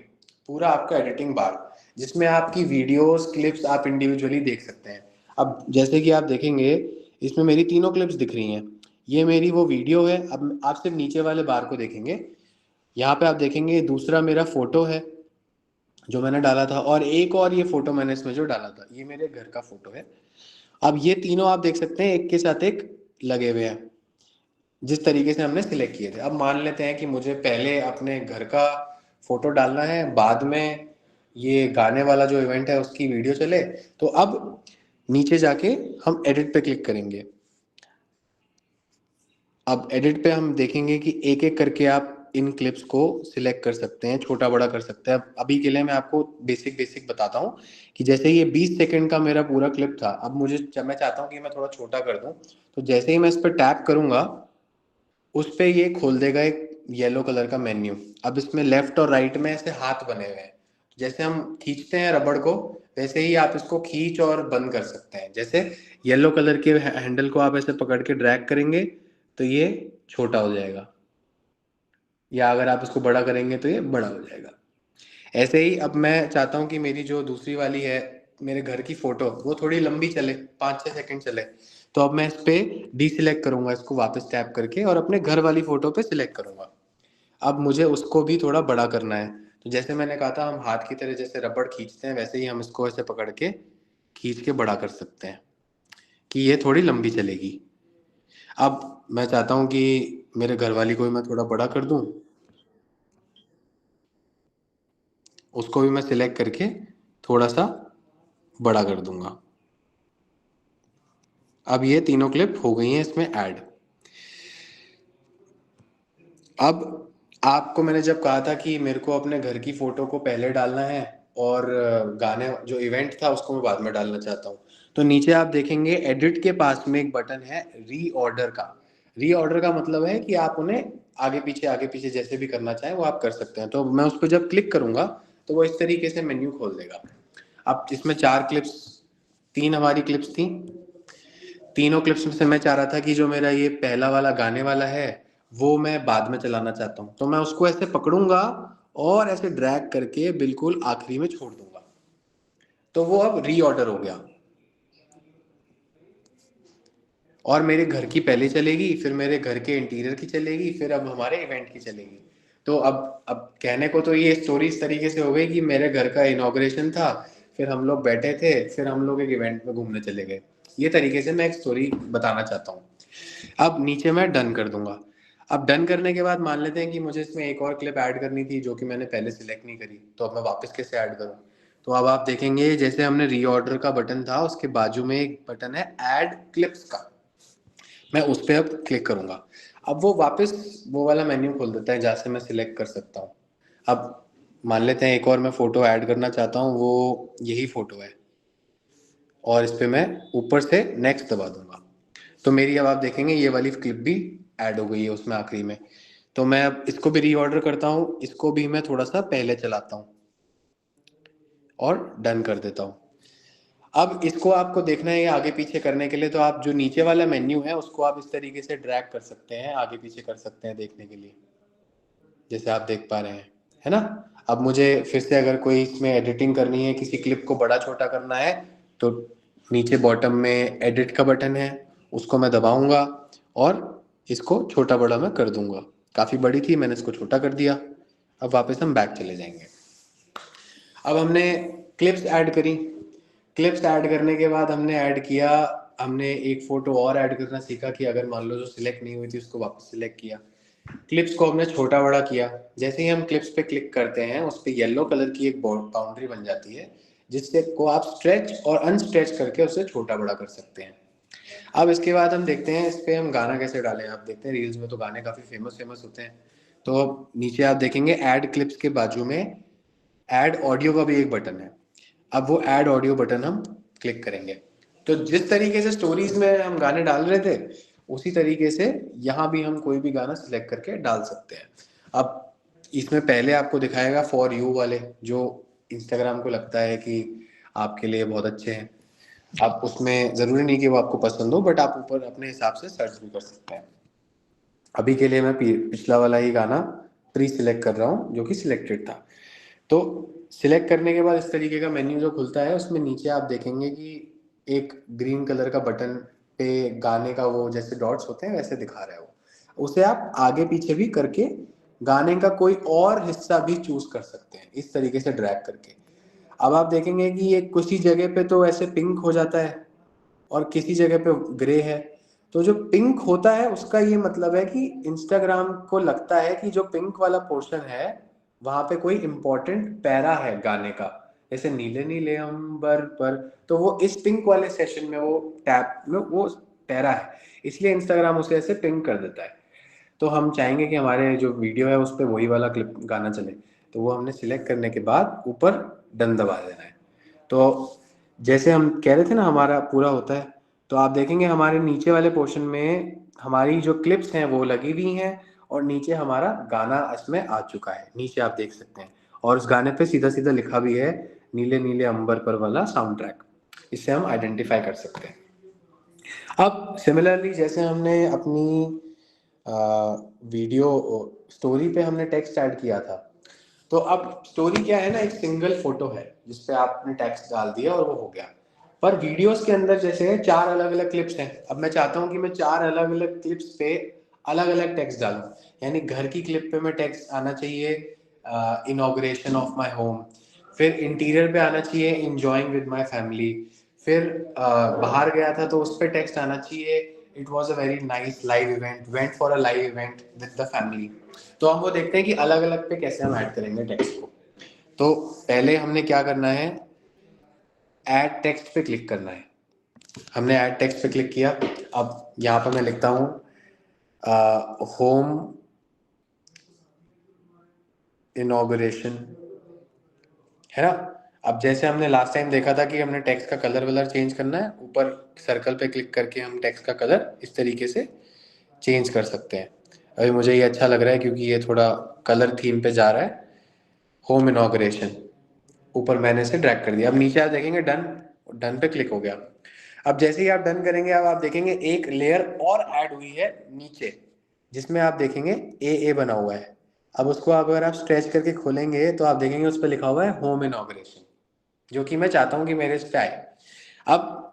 पूरा आपका एडिटिंग बार, जिसमें आपकी वीडियोस क्लिप्स आप इंडिविजुअली देख सकते हैं। अब जैसे कि आप देखेंगे इसमें मेरी तीनों क्लिप्स दिख रही हैं, ये मेरी वो वीडियो है। अब आप सिर्फ नीचे वाले बार को देखेंगे, यहाँ पे आप देखेंगे दूसरा मेरा फोटो है जो मैंने डाला था, और एक और ये फोटो मैंने इसमें जो डाला था, ये मेरे घर का फोटो है। अब ये तीनों आप देख सकते हैं एक के साथ एक लगे हुए हैं, जिस तरीके से हमने सिलेक्ट किए थे। अब मान लेते हैं कि मुझे पहले अपने घर का फोटो डालना है, बाद में ये गाने वाला जो इवेंट है उसकी वीडियो चले, तो अब नीचे जाके हम एडिट पे क्लिक करेंगे। अब एडिट पे हम देखेंगे कि एक एक करके आप इन क्लिप्स को सिलेक्ट कर सकते हैं, छोटा बड़ा कर सकते हैं। अभी के लिए मैं आपको बेसिक बताता हूँ कि जैसे ये 20 सेकंड का मेरा पूरा क्लिप था, अब मैं चाहता हूँ कि मैं थोड़ा छोटा कर दूं, तो जैसे ही मैं इस पर टैप करूंगा उस पर ये खोल देगा एक येलो कलर का मेन्यू। अब इसमें लेफ्ट और राइट में ऐसे हाथ बने हुए हैं, जैसे हम खींचते हैं रबड़ को वैसे ही आप इसको खींच और बंद कर सकते हैं। जैसे येलो कलर के हैंडल को आप ऐसे पकड़ के ड्रैग करेंगे तो ये छोटा हो जाएगा, या अगर आप इसको बड़ा करेंगे तो ये बड़ा हो जाएगा। ऐसे ही अब मैं चाहता हूँ कि मेरी जो दूसरी वाली है मेरे घर की फोटो, वो थोड़ी लंबी चले, 5-6 सेकंड चले, तो अब मैं इस पे डीसिलेक्ट करूंगा, इसको वापस टैप करके, और अपने घर वाली फोटो पे सिलेक्ट करूंगा। अब मुझे उसको भी थोड़ा बड़ा करना है, तो जैसे मैंने कहा था हम हाथ की तरह जैसे रबड़ खींचते हैं वैसे ही हम इसको ऐसे पकड़ के खींच के बड़ा कर सकते हैं कि ये थोड़ी लंबी चलेगी। अब मैं चाहता हूँ कि मेरे घर वाली को भी मैं थोड़ा बड़ा कर दूं, उसको भी मैं सिलेक्ट करके थोड़ा सा बड़ा कर दूंगा। अब ये तीनों क्लिप हो गई हैं इसमें ऐड। अब आपको मैंने जब कहा था कि मेरे को अपने घर की फोटो को पहले डालना है और गाने जो इवेंट था उसको मैं बाद में डालना चाहता हूँ, तो नीचे आप देखेंगे एडिट के पास में एक बटन है रीऑर्डर का। रीऑर्डर का मतलब है कि आप उन्हें आगे पीछे जैसे भी करना चाहें वो आप कर सकते हैं। तो मैं उस पर जब क्लिक करूंगा तो वो इस तरीके से मेन्यू खोल देगा। अब इसमें 4 क्लिप्स, 3 हमारी क्लिप्स थी, तीनों क्लिप्स में से मैं चाह रहा था कि जो मेरा ये पहला वाला गाने वाला है वो मैं बाद में चलाना चाहता हूँ, तो मैं उसको ऐसे पकड़ूंगा और ऐसे ड्रैग करके बिल्कुल आखिरी में छोड़ दूंगा, तो वो अब रीऑर्डर हो गया। और मेरे घर की पहले चलेगी, फिर मेरे घर के इंटीरियर की चलेगी, फिर अब हमारे इवेंट की चलेगी। तो अब कहने को तो ये स्टोरी इस तरीके से हो गई कि मेरे घर का इनॉग्रेशन था, फिर हम लोग बैठे थे, फिर हम लोग एक इवेंट में घूमने चले गए। ये तरीके से मैं एक स्टोरी बताना चाहता हूँ। अब नीचे मैं डन कर दूंगा। अब डन करने के बाद मान लेते हैं कि मुझे इसमें एक और क्लिप ऐड करनी थी जो कि मैंने पहले सिलेक्ट नहीं करी, तो अब मैं वापस कैसे ऐड करूँ? तो अब आप देखेंगे जैसे हमने रीऑर्डर का बटन था उसके बाजू में एक बटन है ऐड क्लिप्स का, मैं उस पर अब क्लिक करूंगा। अब वो वापस वो वाला मेन्यू खोल देता है जहाँ से मैं सिलेक्ट कर सकता हूँ। अब मान लेते हैं एक और मैं फोटो ऐड करना चाहता हूँ, वो यही फोटो है, और इस पे मैं ऊपर से नेक्स्ट दबा दूंगा, तो मेरी अब आप देखेंगे ये वाली क्लिप भी ऐड हो गई है उसमें आखिरी में। तो मैं अब इसको भी रीऑर्डर करता हूँ, इसको भी मैं थोड़ा सा पहले चलाता हूँ और डन कर देता हूँ। अब इसको आपको देखना है आगे पीछे करने के लिए, तो आप जो नीचे वाला मेन्यू है उसको आप इस तरीके से ड्रैग कर सकते हैं, आगे पीछे कर सकते हैं देखने के लिए, जैसे आप देख पा रहे हैं, है ना। अब मुझे फिर से अगर कोई इसमें एडिटिंग करनी है, किसी क्लिप को बड़ा छोटा करना है, तो नीचे बॉटम में एडिट का बटन है, उसको मैं दबाऊंगा और इसको छोटा बड़ा मैं कर दूंगा। काफ़ी बड़ी थी, मैंने इसको छोटा कर दिया। अब वापस हम बैक चले जाएंगे। अब हमने क्लिप्स ऐड करी, क्लिप्स ऐड करने के बाद हमने एक फोटो और ऐड करना सीखा कि अगर मान लो जो सिलेक्ट नहीं हुई थी उसको वापस सिलेक्ट किया, क्लिप्स को हमने छोटा बड़ा किया। जैसे ही हम क्लिप्स पे क्लिक करते हैं उस पर येलो कलर की एक बाउंड्री बन जाती है जिससे को आप स्ट्रेच और अनस्ट्रेच करके उसे छोटा बड़ा कर सकते हैं। अब इसके बाद हम देखते हैं इस पे हम गाना कैसे डालें। आप देखते हैं रील्स में तो गाने काफ़ी फेमस होते हैं, तो नीचे आप देखेंगे ऐड क्लिप्स के बाजू में ऐड ऑडियो का भी एक बटन है। अब वो ऐड ऑडियो बटन हम क्लिक करेंगे, तो जिस तरीके से स्टोरीज में हम गाने डाल रहे थे उसी तरीके से यहाँ भी हम कोई भी गाना सिलेक्ट करके डाल सकते हैं। अब इसमें पहले आपको दिखाएगा फॉर यू वाले, जो इंस्टाग्राम को लगता है कि आपके लिए बहुत अच्छे हैं। आप उसमें ज़रूरी नहीं कि वो आपको पसंद हो, बट आप ऊपर अपने हिसाब से सर्च भी कर सकते हैं। अभी के लिए मैं पिछला वाला ही गाना प्री सिलेक्ट कर रहा हूँ जो कि सिलेक्टेड था। तो सिलेक्ट करने के बाद इस तरीके का मेन्यू जो खुलता है उसमें नीचे आप देखेंगे कि एक ग्रीन कलर का बटन पे गाने का वो जैसे डॉट्स होते हैं वैसे दिखा रहा है वो, उसे आप आगे पीछे भी करके गाने का कोई और हिस्सा भी चूज कर सकते हैं इस तरीके से ड्रैग करके। अब आप देखेंगे कि ये किसी जगह पे तो ऐसे पिंक हो जाता है और किसी जगह पे ग्रे है। तो जो पिंक होता है उसका ये मतलब है कि इंस्टाग्राम को लगता है कि जो पिंक वाला पोर्शन है वहां पे कोई इंपॉर्टेंट पैरा है गाने का, जैसे नीले नीले अंबर पर, तो वो इस पिंक वाले सेशन में वो टैप में वो पैरा है, इसलिए इंस्टाग्राम उसे ऐसे पिंक कर देता है। तो हम चाहेंगे कि हमारे जो वीडियो है उस पर वही वाला क्लिप गाना चले, तो वो हमने सिलेक्ट करने के बाद ऊपर डन दबा देना है। तो जैसे हम कह रहे थे ना हमारा पूरा होता है, तो आप देखेंगे हमारे नीचे वाले पोर्शन में हमारी जो क्लिप्स हैं वो लगी हुई हैं और नीचे हमारा गाना इसमें आ चुका है, नीचे आप देख सकते हैं, और उस गाने पे सीधा सीधा लिखा भी है नीले नीले अंबर पर वाला साउंड ट्रैक। इससे हम आइडेंटिफाई कर सकते हैं। अब सिमिलरली जैसे हमने अपनी वीडियो स्टोरी पे हमने टेक्स्ट ऐड किया था, तो अब स्टोरी क्या है ना, एक सिंगल फोटो है जिसपे आपने टेक्स्ट डाल दिया और वो हो गया। पर वीडियोस के अंदर जैसे 4 अलग अलग क्लिप्स हैं, अब मैं चाहता हूँ कि मैं 4 अलग अलग क्लिप्स पे अलग अलग टेक्स्ट डालूं। यानी घर की क्लिप पे मैं टेक्स्ट आना चाहिए इनॉग्रेशन ऑफ माय होम, फिर इंटीरियर पे आना चाहिए एंजॉयिंग विद माय फैमिली, फिर बाहर गया था तो उस पर टेक्स्ट आना चाहिए it was a very nice live event, went for a live event with the family. तो हम वो देखते हैं कि अलग अलग पे कैसे हम ऐड करेंगे टेक्स्ट को। तो पहले हमने क्या करना है, ऐड टेक्स्ट पे क्लिक करना है। हमने ऐड टेक्स्ट पे क्लिक किया। अब यहाँ पर मैं लिखता हूँ होम इनॉग्रेशन, है ना। अब जैसे हमने लास्ट टाइम देखा था कि हमने टेक्स्ट का कलर वलर चेंज करना है, ऊपर सर्कल पे क्लिक करके हम टेक्स्ट का कलर इस तरीके से चेंज कर सकते हैं। अभी मुझे ये अच्छा लग रहा है क्योंकि ये थोड़ा कलर थीम पे जा रहा है, होम इनॉग्रेशन। ऊपर मैंने से ड्रैग कर दिया। अब नीचे आप देखेंगे डन, डन पे क्लिक हो गया। अब जैसे ही आप डन करेंगे अब आप देखेंगे एक लेयर और ऐड हुई है नीचे, जिसमें आप देखेंगे ए बना हुआ है। अब उसको अगर आप स्ट्रेच करके खोलेंगे तो आप देखेंगे उस पर लिखा हुआ है होम इनॉग्रेशन, जो कि मैं चाहता हूं कि मेरे इस पे आए। अब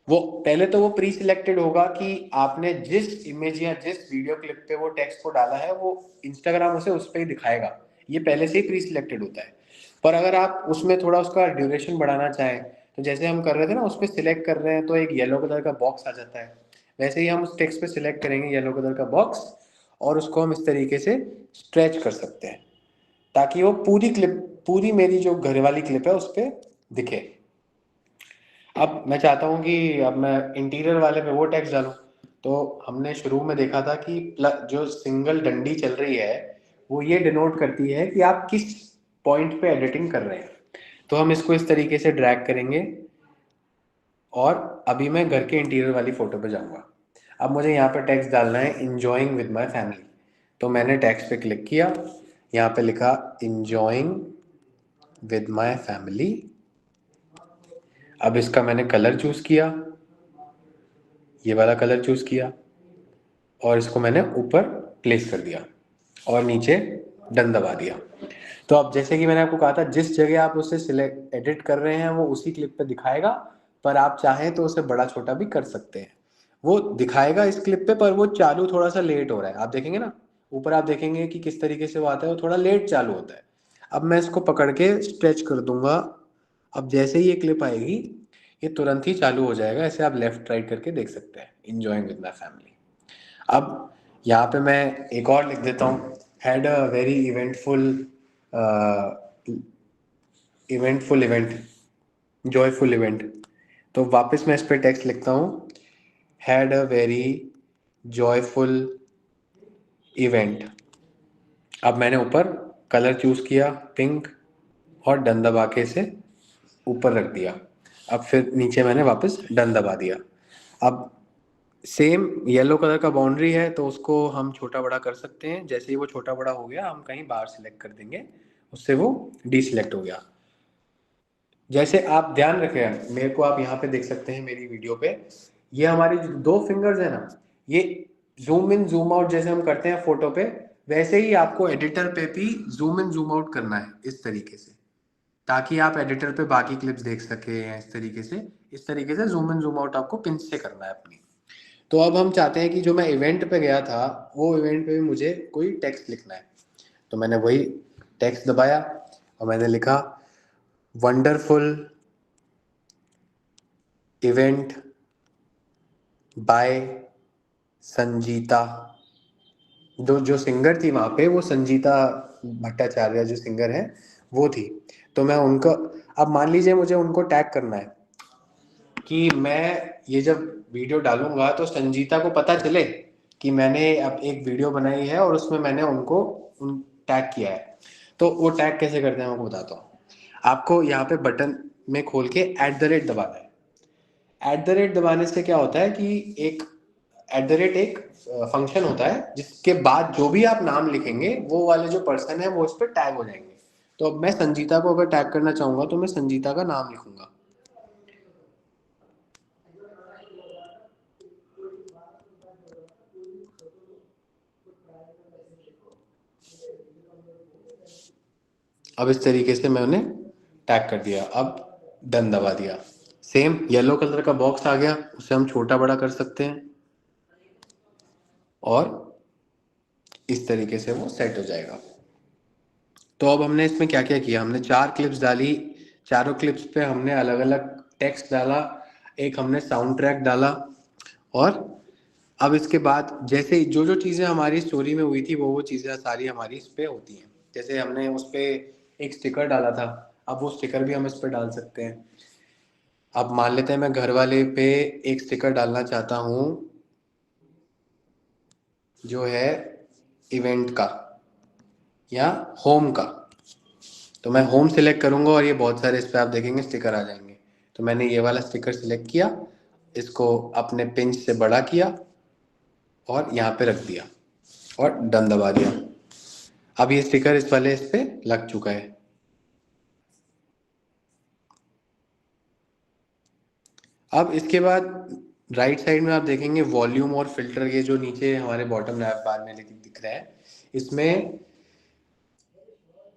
वो पहले तो वो प्री सिलेक्टेड होगा कि आपने जिस इमेज या जिस वीडियो क्लिप पे वो टेक्स्ट को डाला है वो इंस्टाग्राम उसे उस पर ही दिखाएगा, ये पहले से ही प्री सिलेक्टेड होता है। पर अगर आप उसमें थोड़ा उसका ड्यूरेशन बढ़ाना चाहें तो जैसे हम कर रहे थे ना, उस पर सिलेक्ट कर रहे हैं तो एक येलो कलर का बॉक्स आ जाता है, वैसे ही हम उस टेक्स्ट पे सिलेक्ट करेंगे येलो कलर का बॉक्स और उसको हम इस तरीके से स्ट्रेच कर सकते हैं ताकि वो पूरी क्लिप, पूरी मेरी जो घर वाली क्लिप है उस पर दिखे। अब मैं चाहता हूँ कि अब मैं इंटीरियर वाले पे वो टेक्स्ट डालूं, तो हमने शुरू में देखा था कि जो सिंगल डंडी चल रही है वो ये डिनोट करती है कि आप किस पॉइंट पे एडिटिंग कर रहे हैं। तो हम इसको इस तरीके से ड्रैग करेंगे और अभी मैं घर के इंटीरियर वाली फोटो पे जाऊंगा। अब मुझे यहाँ पे टेक्स्ट डालना है इंजॉइंग विद माय फैमिली, तो मैंने टेक्स्ट पे क्लिक किया, यहाँ पे लिखा इंजॉइंग विद माय फैमिली। अब इसका मैंने कलर चूज किया, ये वाला कलर चूज किया और इसको मैंने ऊपर प्लेस कर दिया और नीचे डन दबा दिया। तो अब जैसे कि मैंने आपको कहा था जिस जगह आप उसे सिलेक्ट एडिट कर रहे हैं वो उसी क्लिप पे दिखाएगा, पर आप चाहें तो उसे बड़ा छोटा भी कर सकते हैं। वो दिखाएगा इस क्लिप पे, पर वो चालू थोड़ा सा लेट हो रहा है। आप देखेंगे ना ऊपर, आप देखेंगे कि किस तरीके से वो आता है, वो थोड़ा लेट चालू होता है। अब मैं इसको पकड़ के स्ट्रेच कर दूंगा। अब जैसे ही ये क्लिप आएगी ये तुरंत ही चालू हो जाएगा। ऐसे आप लेफ्ट राइट करके देख सकते हैं, एंजॉयिंग विद माय फैमिली। अब यहाँ पे मैं एक और लिख देता हूँ, had a very eventful event, joyful event. तो वापस मैं इस पे टेक्स्ट लिखता हूँ, had a very joyful event. अब मैंने ऊपर कलर चूज किया पिंक और डन दबा के इसे ऊपर रख दिया। अब फिर नीचे मैंने वापस डन दबा दिया। अब सेम येलो कलर का बाउंड्री है तो उसको हम छोटा बड़ा कर सकते हैं। जैसे ही वो छोटा बड़ा हो गया हम कहीं बाहर सिलेक्ट कर देंगे, उससे वो डीसिलेक्ट हो गया। जैसे आप ध्यान रखें, मेरे को आप यहाँ पे देख सकते हैं मेरी वीडियो पे, ये हमारी जो 2 फिंगर्स है ना, ये जूम इन जूम आउट जैसे हम करते हैं फोटो पे, वैसे ही आपको एडिटर पे भी जूम इन जूम आउट करना है इस तरीके से, ताकि आप एडिटर पे बाकी क्लिप्स देख सके। इस तरीके से इस तरीके से जूम इन जूम आउट आपको पिंच से करना है अपनी। तो अब हम चाहते हैं कि जो मैं इवेंट पे गया था वो इवेंट पे भी मुझे कोई टेक्स्ट लिखना है। तो मैंने वही टेक्स्ट दबाया और मैंने लिखा वंडरफुल इवेंट बाय संजीता। जो सिंगर थी वहाँ पे वो संजीता भट्टाचार्य जो सिंगर है वो थी। तो मैं उनको, अब मान लीजिए मुझे उनको टैग करना है कि मैं ये जब वीडियो डालूंगा तो संजीता को पता चले कि मैंने अब एक वीडियो बनाई है और उसमें मैंने उनको टैग किया है। तो वो टैग कैसे करते हैं मैं आपको बताता हूँ। आपको यहाँ पे बटन में खोल के @ दबाना है। @ दबाने से क्या होता है कि एक @ एक फंक्शन होता है जिसके बाद जो भी आप नाम लिखेंगे वो वाले जो पर्सन है वो इस पर टैग हो जाएंगे। तो अब मैं संजीता को अगर टैग करना चाहूंगा तो मैं संजीता का नाम लिखूंगा। अब इस तरीके से मैं उन्हें टैग कर दिया। अब डन दबा दिया। सेम येलो कलर का बॉक्स आ गया, उसे हम छोटा बड़ा कर सकते हैं और इस तरीके से वो सेट हो जाएगा। तो अब हमने इसमें क्या क्या किया, हमने 4 क्लिप्स डाली, चारों क्लिप्स पे हमने अलग अलग टेक्स्ट डाला, एक हमने साउंड ट्रैक डाला और अब इसके बाद जैसे जो जो चीज़ें हमारी स्टोरी में हुई थी वो चीज़ें सारी हमारी इस पे होती हैं। जैसे हमने उस पर एक स्टिकर डाला था, अब वो स्टिकर भी हम इस पर डाल सकते हैं। अब मान लेते हैं मैं घर वाले पे एक स्टिकर डालना चाहता हूँ जो है इवेंट का या होम का। तो मैं होम सिलेक्ट करूंगा और ये बहुत सारे इस पे आप देखेंगे स्टिकर आ जाएंगे। तो मैंने ये वाला स्टिकर सिलेक्ट किया, इसको अपने पिंच से बड़ा किया और यहाँ पे रख दिया और डन दबा दिया। अब ये स्टिकर इस वाले इस पे लग चुका है। अब इसके बाद राइट साइड में आप देखेंगे वॉल्यूम और फिल्टर, ये जो नीचे हमारे बॉटम नैप बार में दिख रहा है, इसमें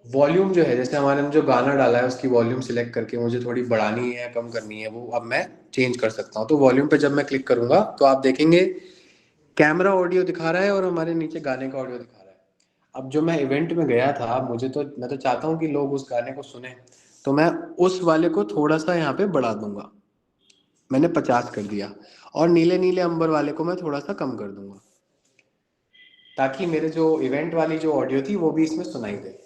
वॉल्यूम जो है, जैसे हमारे ने जो गाना डाला है उसकी वॉल्यूम सिलेक्ट करके मुझे थोड़ी बढ़ानी है कम करनी है, वो अब मैं चेंज कर सकता हूँ। तो वॉल्यूम पे जब मैं क्लिक करूंगा तो आप देखेंगे कैमरा ऑडियो दिखा रहा है और हमारे नीचे गाने का ऑडियो दिखा रहा है। अब जो मैं इवेंट में गया था मैं तो चाहता हूँ कि लोग उस गाने को सुने, तो मैं उस वाले को थोड़ा सा यहाँ पे बढ़ा दूंगा, मैंने 50 कर दिया, और नीले नीले अंबर वाले को मैं थोड़ा सा कम कर दूंगा ताकि मेरे जो इवेंट वाली जो ऑडियो थी वो भी इसमें सुनाई दे।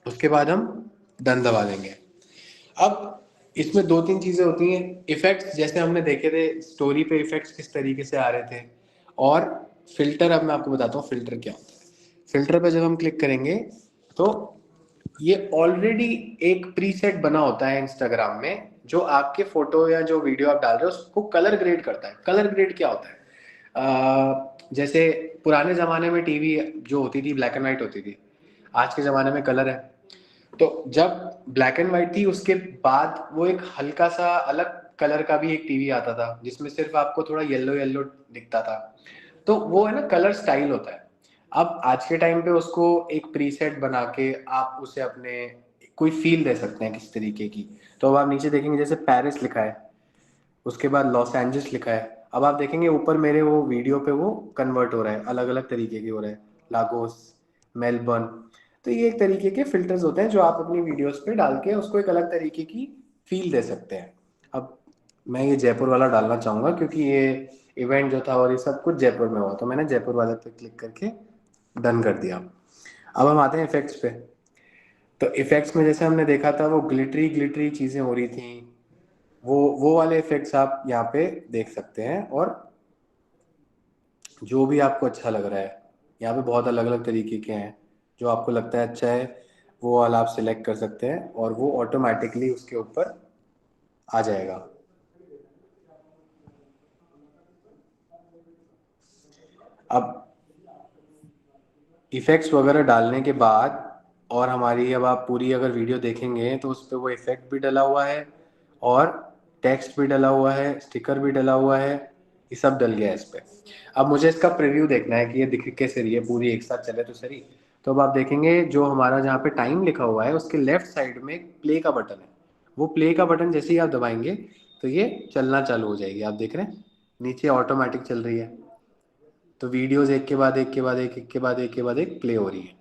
उसके बाद हम डन दबा देंगे। अब इसमें 2-3 चीजें होती हैं। इफेक्ट्स जैसे हमने देखे थे स्टोरी पे इफेक्ट्स किस तरीके से आ रहे थे, और फिल्टर अब मैं आपको बताता हूँ फिल्टर क्या होता है। फिल्टर पे जब हम क्लिक करेंगे तो ये ऑलरेडी एक प्रीसेट बना होता है इंस्टाग्राम में जो आपके फोटो या जो वीडियो आप डाल रहे हो उसको कलर ग्रेड करता है। कलर ग्रेड क्या होता है, जैसे पुराने जमाने में टीवी जो होती थी ब्लैक एंड व्हाइट होती थी, आज के ज़माने में कलर है। तो जब ब्लैक एंड व्हाइट थी उसके बाद वो एक हल्का सा अलग कलर का भी एक टीवी आता था जिसमें सिर्फ आपको थोड़ा येलो येलो दिखता था, तो वो है ना कलर स्टाइल होता है। अब आज के टाइम पे उसको एक प्रीसेट बना के आप उसे अपने कोई फील दे सकते हैं किस तरीके की। तो अब आप नीचे देखेंगे जैसे पेरिस लिखा है, उसके बाद लॉस एंजल्स लिखा है। अब आप देखेंगे ऊपर मेरे वो वीडियो पे वो कन्वर्ट हो रहा है, अलग अलग तरीके के हो रहे हैं, लागोस, मेलबर्न। तो ये एक तरीके के फिल्टर्स होते हैं जो आप अपनी वीडियोस पे डाल के उसको एक अलग तरीके की फील दे सकते हैं। अब मैं ये जयपुर वाला डालना चाहूँगा क्योंकि ये इवेंट जो था और ये सब कुछ जयपुर में हुआ, तो मैंने जयपुर वाले पे क्लिक करके डन कर दिया। अब हम आते हैं इफेक्ट्स पे। तो इफेक्ट्स में जैसे हमने देखा था वो ग्लिटरी ग्लिटरी चीज़ें हो रही थी, वो वाले इफेक्ट्स आप यहाँ पे देख सकते हैं। और जो भी आपको अच्छा लग रहा है, यहाँ पे बहुत अलग अलग तरीके के हैं, जो आपको लगता है अच्छा है वो वाला आप सिलेक्ट कर सकते हैं और वो ऑटोमेटिकली उसके ऊपर आ जाएगा। अब इफेक्ट्स वगैरह डालने के बाद और हमारी अब आप पूरी अगर वीडियो देखेंगे तो उस पर वो इफेक्ट भी डला हुआ है और टेक्स्ट भी डला हुआ है, स्टिकर भी डला हुआ है, ये सब डल गया है इस पर। अब मुझे इसका प्रीव्यू देखना है कि ये दिख कैसे रही है, पूरी एक साथ चले तो सही। तो अब आप देखेंगे जो हमारा जहाँ पे टाइम लिखा हुआ है उसके लेफ्ट साइड में एक प्ले का बटन है। वो प्ले का बटन जैसे ही आप दबाएंगे तो ये चलना चालू हो जाएगी। आप देख रहे हैं नीचे ऑटोमेटिक चल रही है, तो वीडियोस एक के बाद एक के बाद एक के बाद एक के बाद एक प्ले हो रही है।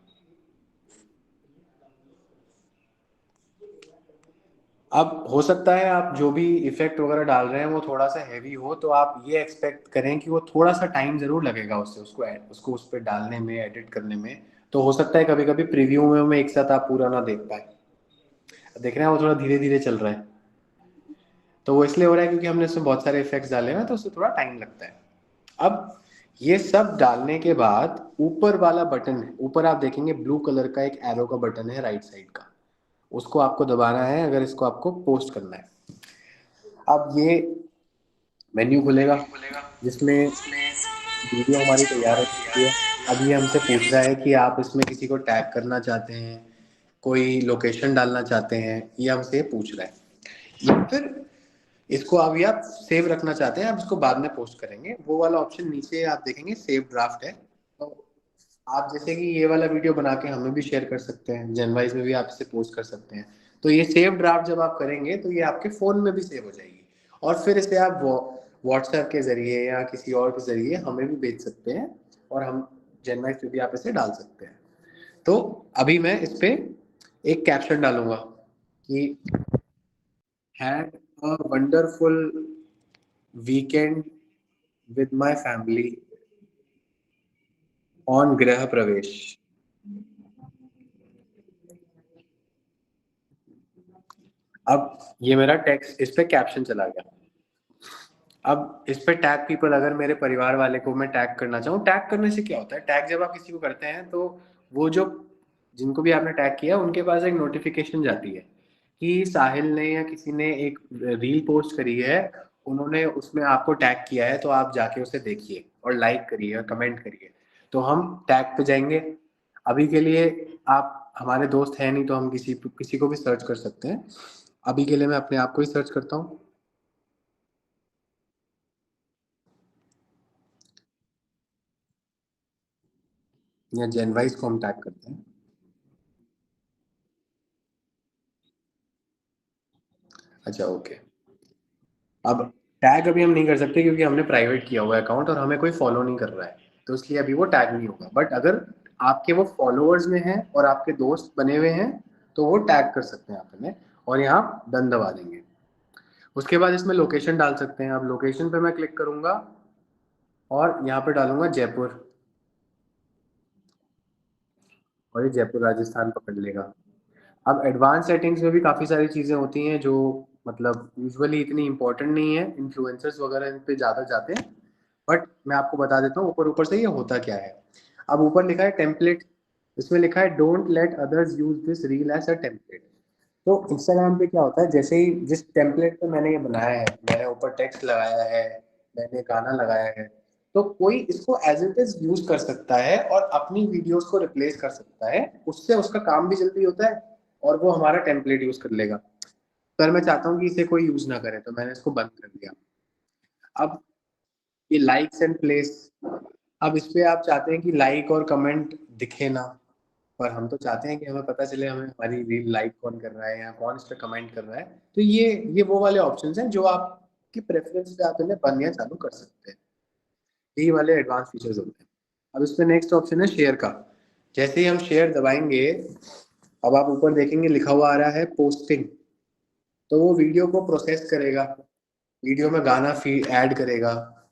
अब हो सकता है आप जो भी इफेक्ट वगैरह डाल रहे हैं वो थोड़ा सा हैवी हो, तो आप ये एक्सपेक्ट करें कि वो थोड़ा सा टाइम जरूर लगेगा उसको उस पर डालने में, एडिट करने में। तो हो सकता है कभी कभी प्रीव्यू में एक साथ आप पूरा ना देख पाए। देख रहे हैं वो थोड़ा धीरे धीरे चल रहा है, तो वो इसलिए हो रहा है क्योंकि हमने इसमें बहुत सारे इफेक्ट्स डाले हैं, तो उससे थोड़ा टाइम लगता है। अब ये सब डालने के बाद ऊपर वाला बटन है, ऊपर आप देखेंगे ब्लू कलर का एक एरो का बटन है राइट साइड का, उसको आपको दबाना है अगर इसको आपको पोस्ट करना है। अब ये मेन्यू खुलेगा जिसमें वीडियो हमारी तैयार हो चुकी है। अब ये हमसे पूछ रहा है कि आप इसमें किसी को टैग करना चाहते हैं, कोई लोकेशन डालना चाहते हैं, ये हमसे पूछ रहा है, या फिर इसको अभी आप सेव रखना चाहते हैं, आप इसको बाद में पोस्ट करेंगे। वो वाला ऑप्शन नीचे आप देखेंगे सेव ड्राफ्ट है, तो आप जैसे कि ये वाला वीडियो बना के हमें भी शेयर कर सकते हैं, जनवाइज में भी आप इसे पोस्ट कर सकते हैं। तो ये सेव ड्राफ्ट जब आप करेंगे तो ये आपके फ़ोन में भी सेव हो जाएगी, और फिर इसे आप व्हाट्सएप के ज़रिए या किसी और के ज़रिए हमें भी भेज सकते हैं, और हम जनवाइज पे भी आप इसे डाल सकते हैं। तो अभी मैं इस पर एक कैप्शन डालूंगा कि had a wonderful weekend with my family on गृह प्रवेश। अब ये मेरा टेक्स्ट, इस पे कैप्शन चला गया। अब इस पे टैग पीपल, अगर मेरे परिवार वाले को मैं टैग करना चाहूँ, टैग करने से क्या होता है, टैग जब आप किसी को करते हैं तो वो जो जिनको भी आपने टैग किया उनके पास एक नोटिफिकेशन जाती है कि साहिल ने या किसी ने एक रील पोस्ट करी है, उन्होंने उसमें आपको टैग किया है, तो आप जाके उसे देखिए और लाइक करिए और कमेंट करिए। तो हम टैग पे जाएंगे। अभी के लिए आप हमारे दोस्त हैं नहीं, तो हम किसी को भी सर्च कर सकते हैं। अभी के लिए मैं अपने आप को ही सर्च करता हूँ। या जनवाइज को हम टैग करते हैं। अच्छा ओके, अब टैग अभी हम नहीं कर सकते क्योंकि हमने प्राइवेट किया हुआ है अकाउंट और हमें कोई फॉलो नहीं कर रहा है, तो इसलिए अभी वो टैग नहीं होगा। बट अगर आपके वो फॉलोअर्स में हैं और आपके दोस्त बने हुए हैं तो वो टैग कर सकते हैं आपने, और यहाँ डन दबा देंगे। उसके बाद इसमें लोकेशन डाल सकते हैं। अब लोकेशन पे मैं क्लिक करूंगा और यहाँ पे डालूंगा जयपुर, और ये जयपुर राजस्थान पकड़ लेगा। अब एडवांस सेटिंग्स में भी काफ़ी सारी चीज़ें होती हैं जो मतलब यूजुअली इतनी इंपॉर्टेंट नहीं है, इन्फ्लुएंसर्स वगैरह इन पे ज़्यादा जाते हैं, बट मैं आपको बता देता हूँ ऊपर ऊपर से ये होता क्या है। अब ऊपर लिखा है टेम्पलेट, इसमें लिखा है don't let others use this reel as a template. तो इंस्टाग्राम पे क्या होता है, जैसे ही जिस टेम्पलेट पे मैंने ये बनाया है, मैंने ऊपर टेक्स्ट लगाया है, मैंने गाना लगाया है, तो कोई इसको एज इट इज यूज कर सकता है और अपनी वीडियोस को रिप्लेस कर सकता है। उससे उसका काम भी जल्दी होता है और वो हमारा टेम्पलेट यूज कर लेगा। पर मैं चाहता हूँ कि इसे कोई यूज ना करे, तो मैंने इसको बंद कर दिया। अब ये लाइक्स एंड प्लेस, अब इस पे आप चाहते हैं कि लाइक और कमेंट दिखे ना, पर हम तो चाहते हैं कि हमें पता चले हमें हमारी रील लाइक कौन कर रहा है या कौन इस पे कमेंट कर रहा है। तो ये वो वाले ऑप्शंस हैं जो आपकी प्रेफरेंस पे आप इन्हें बंद या चालू कर सकते हैं। यही वाले एडवांस फीचर्स होते हैं। अब इस पे नेक्स्ट ऑप्शन है शेयर का। जैसे ही हम शेयर दबाएंगे, अब आप ऊपर देखेंगे लिखा हुआ आ रहा है पोस्टिंग, तो वो वीडियो को प्रोसेस करेगा, वीडियो में गाना फीड ऐड करेगा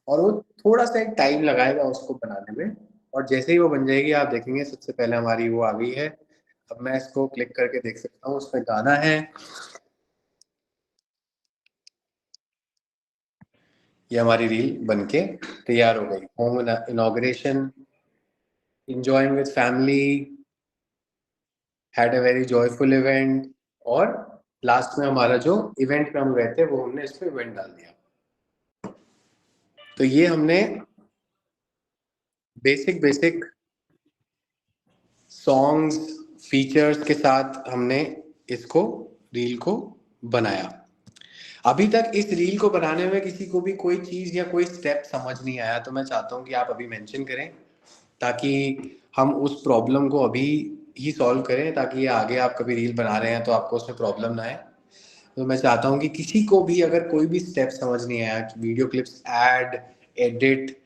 और वो थोड़ा सा एक टाइम लगाएगा उसको बनाने में, और जैसे ही वो बन जाएगी आप देखेंगे सबसे पहले हमारी वो आ गई है। अब मैं इसको क्लिक करके देख सकता हूँ, उसमें गाना है, ये हमारी रील बनके तैयार हो गई। Home inauguration, enjoying with family, had a very joyful event, और लास्ट में हमारा जो इवेंट पे हम गए थे वो हमने इस पे इवेंट डाल दिया। तो ये हमने बेसिक सॉन्ग्स फीचर्स के साथ हमने इसको रील को बनाया। अभी तक इस रील को बनाने में किसी को भी कोई चीज या कोई स्टेप समझ नहीं आया, तो मैं चाहता हूँ कि आप अभी मेंशन करें ताकि हम उस प्रॉब्लम को अभी ही सॉल्व करें, ताकि आगे आप कभी रील बना रहे हैं तो आपको उसमें प्रॉब्लम ना आए। तो मैं चाहता हूँ कि किसी को भी अगर कोई भी स्टेप समझ नहीं आया, वीडियो क्लिप्स ऐड, एडिट,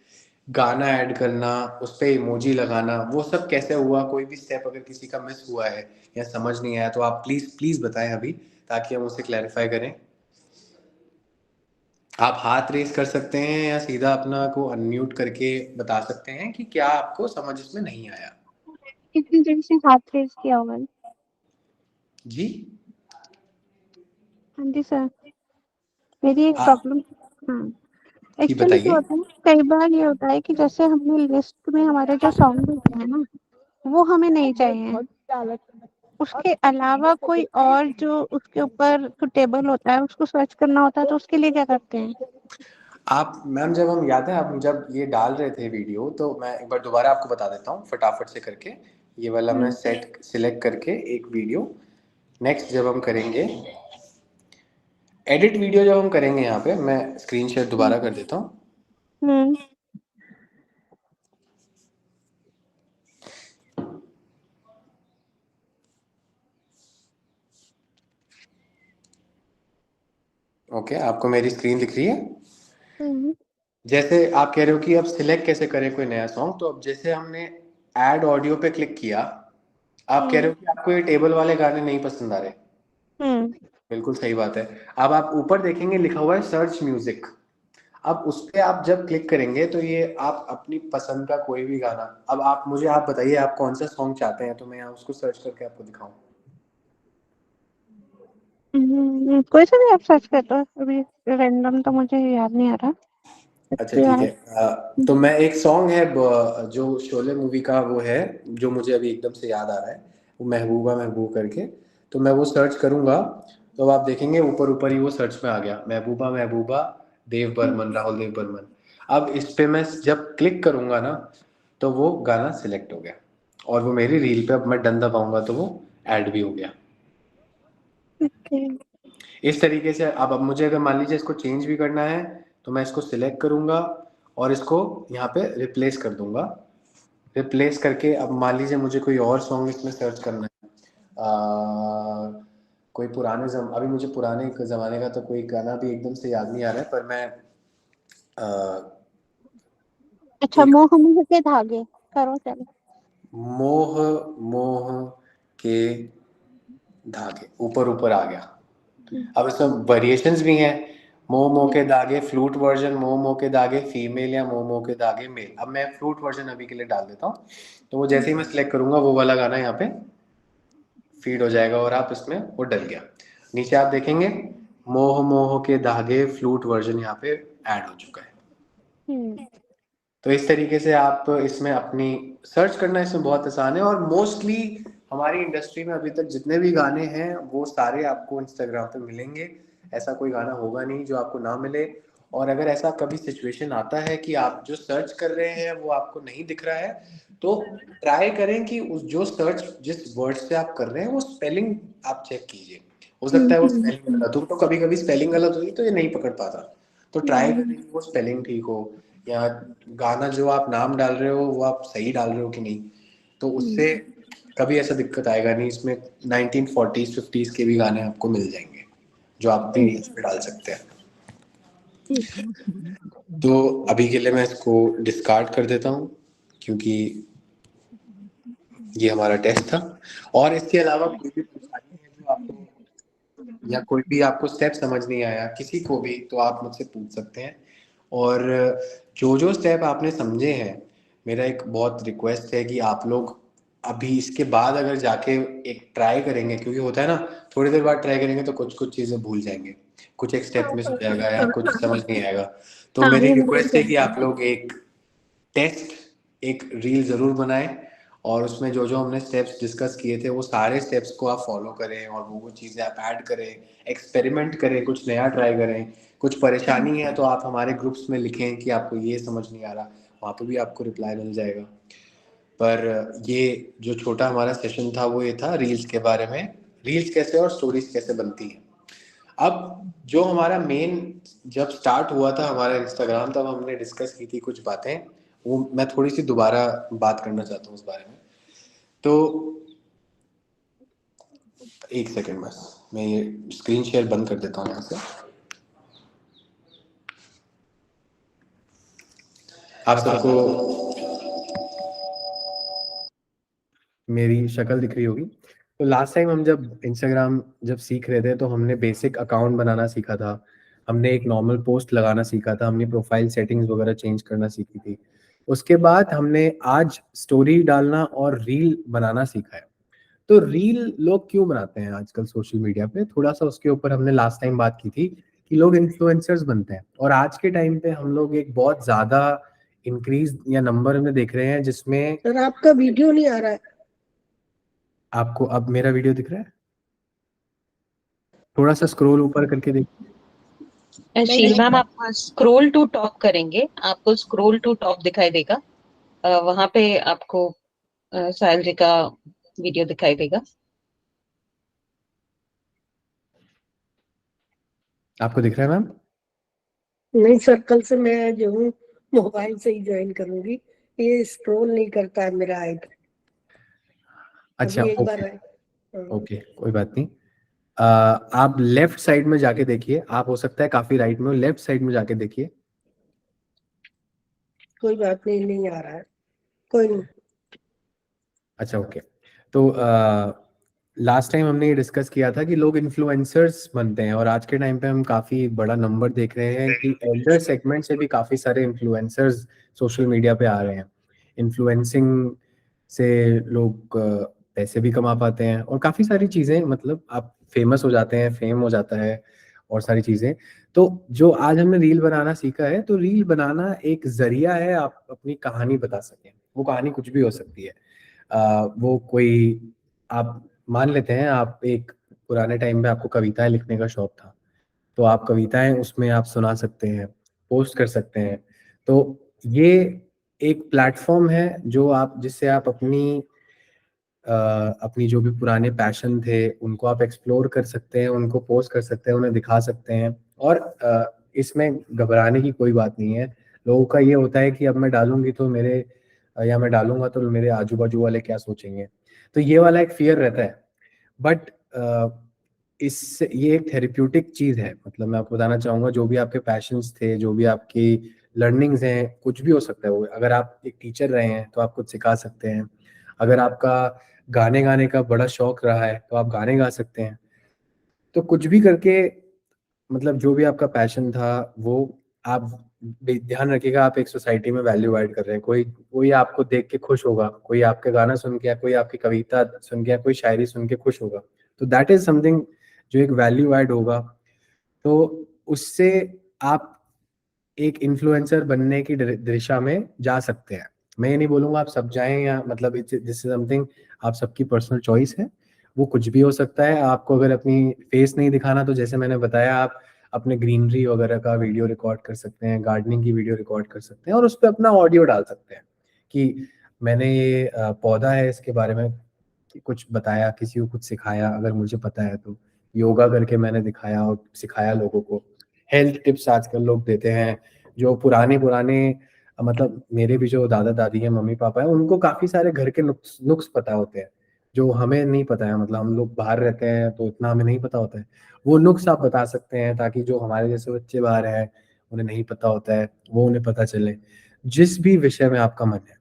गाना ऐड करना, उस पर इमोजी लगाना, वो सब कैसे हुआ, कोई भी स्टेप अगर किसी का मिस हुआ है या समझ नहीं आया तो आप प्लीज बताएं अभी, ताकि हम उसे क्लैरिफाई करें। आप हाथ रेस कर सकते हैं या सीधा अपना को अनम्यूट करके बता सकते हैं कि क्या आपको समझ इसमें नहीं आया। कितनी देर से हाथ रेस किया हुआ है? जी हाँ जी सर, मेरी एक आप प्रॉब्लम। हाँ, जी एक्चुअली क्या बताइए। होता है, कई बार ये होता है कि जैसे हमने लिस्ट में हमारे जो सॉन्ग होते हैं ना, वो हमें नहीं चाहिए। उसके अलावा कोई और जो उसके ऊपर टेबल होता है उसको सर्च करना होता है, तो उसके लिए क्या करते हैं? आप मैम, जब हम याद है आप जब ये डाल रहे थे वीडियो, तो मैं एक बार दोबारा आपको बता देता हूँ फटाफट से करके। ये वाला मैं सेट सिलेक्ट करके एक वीडियो, नेक्स्ट जब हम करेंगे एडिट वीडियो, जब हम करेंगे यहाँ पे, मैं स्क्रीन शेयर दोबारा कर देता हूँ। हम्म ओके, आपको मेरी स्क्रीन दिख रही है? हम्म जैसे आप कह रहे हो कि अब सिलेक्ट कैसे करें कोई नया सॉन्ग, तो अब जैसे हमने ऐड ऑडियो पे क्लिक किया, आप कह रहे हो कि आपको ये टेबल वाले गाने नहीं पसंद आ रहे। हम्म बिल्कुल सही बात है। अब आप ऊपर देखेंगे लिखा हुआ है सर्च म्यूजिक, अब उस पे आप जब क्लिक करेंगे तो ये आप अपनी पसंद का कोई भी गाना, अब आप मुझे आप बताइए आप कौन सा सॉन्ग चाहते हैं, तो मैं यहाँ उसको सर्च करके आपको दिखाऊं। कोई सा भी आप सर्च कर दो, अभी रैंडम तो मुझे याद नहीं आ रहा। अच्छा ठीक है। तो मैं एक सॉन्ग है जो शोले मूवी का वो है, जो मुझे अभी एकदम से याद आ रहा है, वो महबूबा महबूब करके, तो मैं वो सर्च करूंगा, तो अब आप देखेंगे ऊपर ऊपर ही वो सर्च में आ गया, महबूबा महबूबा, देव बर्मन, राहुल देव बर्मन। अब इस पे मैं जब क्लिक करूंगा ना, तो वो गाना सिलेक्ट हो गया, और वो मेरी रील पे अब मैं डन दबाऊंगा तो वो ऐड भी हो गया। इस तरीके से अब मुझे अगर मान लीजिए इसको चेंज भी करना है, तो मैं इसको सिलेक्ट करूंगा और इसको यहाँ पे रिप्लेस कर दूंगा। रिप्लेस करके अब मान लीजिए मुझे कोई और सॉन्ग इसमें सर्च करना है, कोई पुराने अभी मुझे पुराने ज़माने का तो कोई गाना भी एकदम से याद नहीं आ रहा है, पर मैं अच्छा, एक मोह मोह के धागे करो चलो। मोह मोह के धागे ऊपर ऊपर आ गया। अब इसमें वेरिएशंस भी हैं, मोह मोह के धागे फ्लूट वर्जन, मोह मोह के धागे फीमेल, या मोह मोह के धागे मेल। अब मैं फ्लूट वर्जन अभी के लिए डाल देता हूँ, तो वो जैसे ही मैं सिलेक्ट करूंगा वो वाला गाना यहाँ पे फीड हो जाएगा, और आप इसमें वो डल गया। नीचे आप देखेंगे मोह मोह के धागे फ्लूट वर्जन यहाँ पे ऐड हो चुका है। तो इस तरीके से आप इसमें अपनी सर्च करना इसमें बहुत आसान है, और मोस्टली हमारी इंडस्ट्री में अभी तक जितने भी गाने हैं वो सारे आपको इंस्टाग्राम पे मिलेंगे। ऐसा कोई गाना होगा नहीं जो आपको ना मिले। और अगर ऐसा कभी सिचुएशन आता है कि आप जो सर्च कर रहे हैं वो आपको नहीं दिख रहा है, तो ट्राई करें कि उस जो सर्च जिस वर्ड से आप कर रहे हैं वो स्पेलिंग आप चेक कीजिए। हो सकता है वो स्पेलिंग गलत हो, तो कभी कभी स्पेलिंग गलत होगी तो ये नहीं पकड़ पाता। तो ट्राई करें कि वो स्पेलिंग ठीक हो, या गाना जो आप नाम डाल रहे हो वो आप सही डाल रहे हो कि नहीं, तो उससे कभी ऐसा दिक्कत आएगा नहीं। इसमें 1940s 50s के भी गाने आपको मिल जाएंगे जो आप अपनी रील्स पे डाल सकते हैं। तो अभी के लिए मैं इसको डिस्कार्ड कर देता हूँ, क्योंकि ये हमारा टेस्ट था। और इसके अलावा कोई भी परेशानी है जो आपको, या कोई भी आपको स्टेप समझ नहीं आया किसी को भी, तो आप मुझसे पूछ सकते हैं। और जो जो स्टेप आपने समझे हैं, मेरा एक बहुत रिक्वेस्ट है कि आप लोग अभी इसके बाद अगर जाके एक ट्राई करेंगे, क्योंकि होता है ना थोड़ी देर बाद ट्राई करेंगे तो कुछ कुछ चीज़ें भूल जाएंगे, कुछ एक स्टेप मिस हो जाएगा या कुछ समझ नहीं आएगा। तो मेरी रिक्वेस्ट है कि आप लोग एक टेस्ट, एक रील ज़रूर बनाएं, और उसमें जो जो हमने स्टेप्स डिस्कस किए थे वो सारे स्टेप्स को आप फॉलो करें, और वो चीज़ें आप ऐड करें, एक्सपेरिमेंट करें, कुछ नया ट्राई करें। कुछ परेशानी है तो आप हमारे ग्रुप्स में लिखें कि आपको ये समझ नहीं आ रहा, वहाँ पे भी आपको रिप्लाई मिल जाएगा। पर ये जो छोटा हमारा सेशन था वो ये था रील्स के बारे में, रील्स कैसे और स्टोरीज कैसे बनती हैं। अब जो हमारा मेन जब स्टार्ट हुआ था हमारा इंस्टाग्राम, तब हमने डिस्कस की थी कुछ बातें, वो मैं थोड़ी सी दोबारा बात करना चाहता हूँ उस बारे में। तो एक सेकंड बस, मैं ये स्क्रीन शेयर बंद कर देता हूँ यहाँ से। आप सबको मेरी शक्ल दिख रही होगी। तो लास्ट टाइम हम जब इंस्टाग्राम सीख रहे थे तो हमने बेसिक अकाउंट बनाना सीखा था, हमने एक नॉर्मल पोस्ट लगाना सीखा था, हमने प्रोफाइल सेटिंग्स वगैरह चेंज करना सीखी थी। उसके बाद हमने आज स्टोरी डालना और रील बनाना सीखा है। तो रील लोग क्यों बनाते हैं आजकल सोशल मीडिया पे, थोड़ा सा उसके ऊपर हमने लास्ट टाइम बात की थी कि लोग इन्फ्लुएंसर्स बनते हैं। और आज के टाइम पे हम लोग एक बहुत ज्यादा इंक्रीज या नंबर में देख रहे हैं जिसमें सर आपका वीडियो नहीं आ रहा है। आपको अब मेरा वीडियो दिख रहा है? थोड़ा सा स्क्रॉल ऊपर करके देखिए। शील मैम, आप स्क्रॉल टू टॉप करेंगे, आपको स्क्रॉल टू टॉप दिखाई देगा, वहां पे आपको साहिल जी का वीडियो दिखाई देगा। आपको दिख रहा है मैम? नहीं सर, कल से मैं जो हूँ मोबाइल से ही ज्वाइन करूंगी, ये स्क्रॉल नहीं करता है मेरा आईडी। अच्छा, एक बार ओके, कोई बात नहीं। आप लेफ्ट साइड में जाके देखिए, आप हो सकता है काफी राइट में हो, लेफ्ट साइड में जाके देखिए। कोई बात नहीं, नहीं आ रहा है, कोई नहीं। अच्छा, ओके। तो लास्ट टाइम हमने ये डिस्कस किया था कि लोग इन्फ्लुएंसर्स बनते हैं, और आज के टाइम पे हम काफी बड़ा नंबर देख रहे हैं कि एल्डर सेगमेंट से भी काफी सारे इन्फ्लुएंसर्स सोशल मीडिया पे आ रहे हैं। इन्फ्लुएंसिंग से लोग पैसे भी कमा पाते हैं और काफी सारी चीजें, मतलब आप फेमस हो जाते हैं, फेम हो जाता है और सारी चीजें। तो जो आज हमने रील बनाना सीखा है, तो रील बनाना एक जरिया है आप अपनी कहानी बता सकें। वो कहानी कुछ भी हो सकती है। वो कोई, आप मान लेते हैं आप एक पुराने टाइम में आपको कविताएं लिखने का शौक था, तो आप कविताएं उसमें आप सुना सकते हैं, पोस्ट कर सकते हैं। तो ये एक प्लेटफॉर्म है जो आप, जिससे आप अपनी जो भी पुराने पैशन थे उनको आप एक्सप्लोर कर सकते हैं, उनको पोस्ट कर सकते हैं, उन्हें दिखा सकते हैं। और इसमें घबराने की कोई बात नहीं है। लोगों का ये होता है कि अब मैं डालूंगी तो मेरे या मैं डालूंगा तो मेरे आजू बाजू वाले क्या सोचेंगे, तो ये वाला एक फियर रहता है। बट इससे ये एक थेरेप्यूटिक चीज है। मतलब मैं आपको बताना चाहूंगा, जो भी आपके पैशंस थे, जो भी आपकी लर्निंग्स हैं, कुछ भी हो सकता है वो। अगर आप एक टीचर रहे हैं तो आप कुछ सिखा सकते हैं। अगर आपका गाने गाने का बड़ा शौक रहा है तो आप गाने गा सकते हैं। तो कुछ भी करके, मतलब जो भी आपका पैशन था वो आप ध्यान रखिएगा, आप एक सोसाइटी में वैल्यू ऐड कर रहे हैं। कोई आपको देख के खुश होगा, कोई आपके गाना सुन के, कोई आपकी कविता सुन के, कोई शायरी सुन के खुश होगा, तो दैट इज समथिंग जो एक वैल्यू ऐड होगा। तो उससे आप एक इन्फ्लुएंसर बनने की दिशा में जा सकते हैं। मैं ये नहीं बोलूंगा आप सब जाएं, या मतलब दिस इज समथिंग, आप सबकी पर्सनल चॉइस है, वो कुछ भी हो सकता है। आपको अगर अपनी फेस नहीं दिखाना, तो जैसे मैंने बताया, आप अपने ग्रीनरी वगैरह का वीडियो रिकॉर्ड कर सकते हैं, गार्डनिंग की वीडियो रिकॉर्ड कर सकते हैं, और उस पर अपना ऑडियो डाल सकते हैं कि मैंने ये पौधा है, इसके बारे में कुछ बताया, किसी को कुछ सिखाया, अगर मुझे पता है तो योगा करके मैंने दिखाया और सिखाया लोगों को। हेल्थ टिप्स आजकल लोग देते हैं, जो पुराने मतलब मेरे भी जो दादा दादी हैं, मम्मी पापा हैं, उनको काफी सारे घर के नुक्स पता होते हैं जो हमें नहीं पता है। मतलब हम लोग बाहर रहते हैं तो इतना हमें नहीं पता होता है। वो नुक्स आप बता सकते हैं ताकि जो हमारे जैसे बच्चे बाहर हैं, उन्हें नहीं पता होता है, वो उन्हें पता चले, जिस भी विषय में आपका मन है।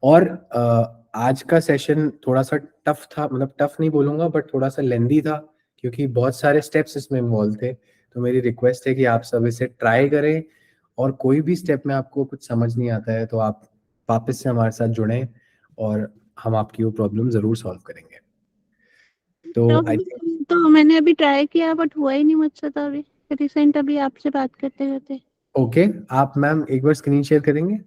और आज का सेशन थोड़ा सा टफ था, मतलब टफ नहीं बोलूंगा बट थोड़ा सा लेंदी था, क्योंकि बहुत सारे स्टेप्स इसमें इन्वॉल्व थे। तो मेरी रिक्वेस्ट है कि आप सब इसे ट्राई करें, और कोई भी स्टेप में आपको कुछ समझ नहीं आता है तो आप वापस से हमारे साथ जुड़ें, और हम आपकी वो प्रॉब्लम जरूर सॉल्व करेंगे। तो आई थिंक तो मैंने अभी ट्राई किया बट हुआ ही नहीं मुझसे, तो अभी रिसेंट अभी आपसे बात करते करते। ओके, आप मैम एक बार स्क्रीन शेयर करेंगे?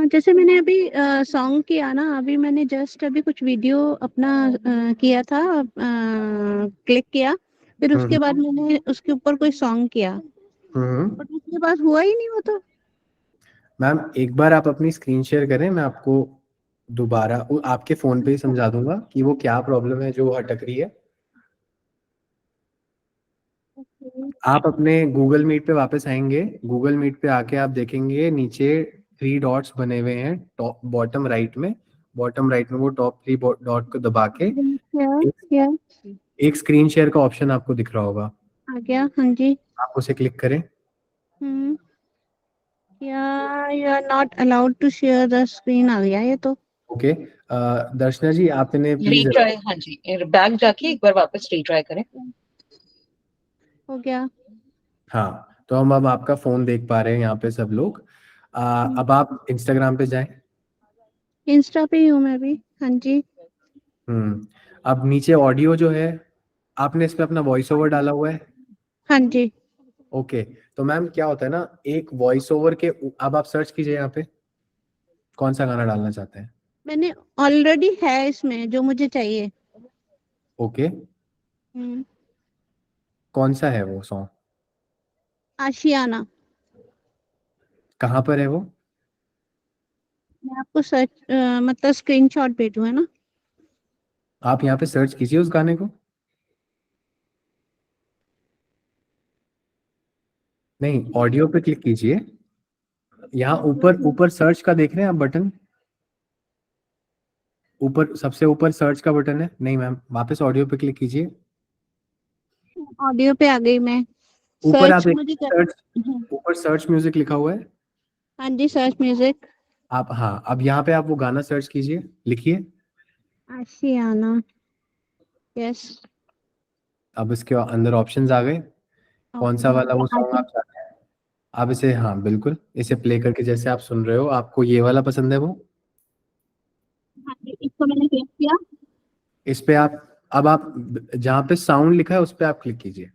जैसे मैंने अभी सॉन्ग किया ना, अभी मैंने जस्ट अभी कुछ वीडियो अपना किया था, क्लिक किया, फिर उसके बाद मैंने उसके ऊपर कोई सॉन्ग किया, बट उसके बाद हुआ ही नहीं वो। तो मैम एक बार आप अपनी स्क्रीन शेयर करें, मैं आपको दोबारा आपके फोन पे ही समझा दूंगा कि वो क्या प्रॉब्लम है जो अटक रही है। आप अपने गूगल मीट पे वापस आएंगे, गूगल मीट पे आके आप देखेंगे नीचे 3 डॉट्स बने हुए हैं टॉप बॉटम राइट में, बॉटम राइट में वो टॉप 3 डॉट को दबा के या एक स्क्रीन शेयर का ऑप्शन आपको दिख रहा होगा, आ गया। हाँ जी। आप उसे क्लिक करें। या you are not allowed to share the screen आ गया ये तो। ओके, दर्शना जी आप इन्हें प्लीज रीट्राई, हाँ जी, बैक जाके एक बार वापस रीट्राई करें। हो गया। हाँ, तो हम अब आपका फोन देख पा रहे हैं यहाँ पे सब लोग। अब आप इंस्टाग्राम पे जाएं। इंस्टा पे ही हूँ मैं भी। हाँ जी। अब नीचे ऑडियो जो है, आपने इसमें अपना वॉइस ओवर डाला हुआ है। हाँ जी। ओके, तो मैम क्या होता है ना, एक वॉइस ओवर के अब आप सर्च कीजिए यहाँ पे कौन सा गाना डालना चाहते हैं। मैंने ऑलरेडी है इसमें जो मुझे चाहिए। ओके, कौन सा है वो सॉन्ग, आशियाना। कहाँ पर है वो? मैं आपको सर्च मतलब स्क्रीनशॉट भेजूँ है ना? आप यहाँ पे सर्च कीजिए उस गाने को। नहीं, ऑडियो पे क्लिक कीजिए, यहाँ ऊपर ऊपर सर्च का देख रहे हैं आप बटन, ऊपर सबसे ऊपर सर्च का बटन है। नहीं मैम, वापस ऑडियो पे क्लिक कीजिए। ऑडियो पे आ गई मैं। ऊपर आप सर्च मुझे सर्च, ऊपर सर्च म्यूजिक लिखा हुआ है। हाँ जी, सर्च म्यूजिक। आप, हाँ, अब यहाँ पे आप वो गाना सर्च कीजिए, लिखिए। आशियाना। यस। अब इसके अंदर ऑप्शंस आ गए, कौन सा वाला वो सॉन्ग आप चाहते हैं। आप इसे, हाँ बिल्कुल, इसे प्ले करके जैसे आप सुन रहे हो, आपको ये वाला पसंद है वो। हाँ जी, इसको मैंने क्लिक किया। इस पे आप, अब आप जहाँ पे साउंड लिखा है उस पे आप क्लिक कीजिए,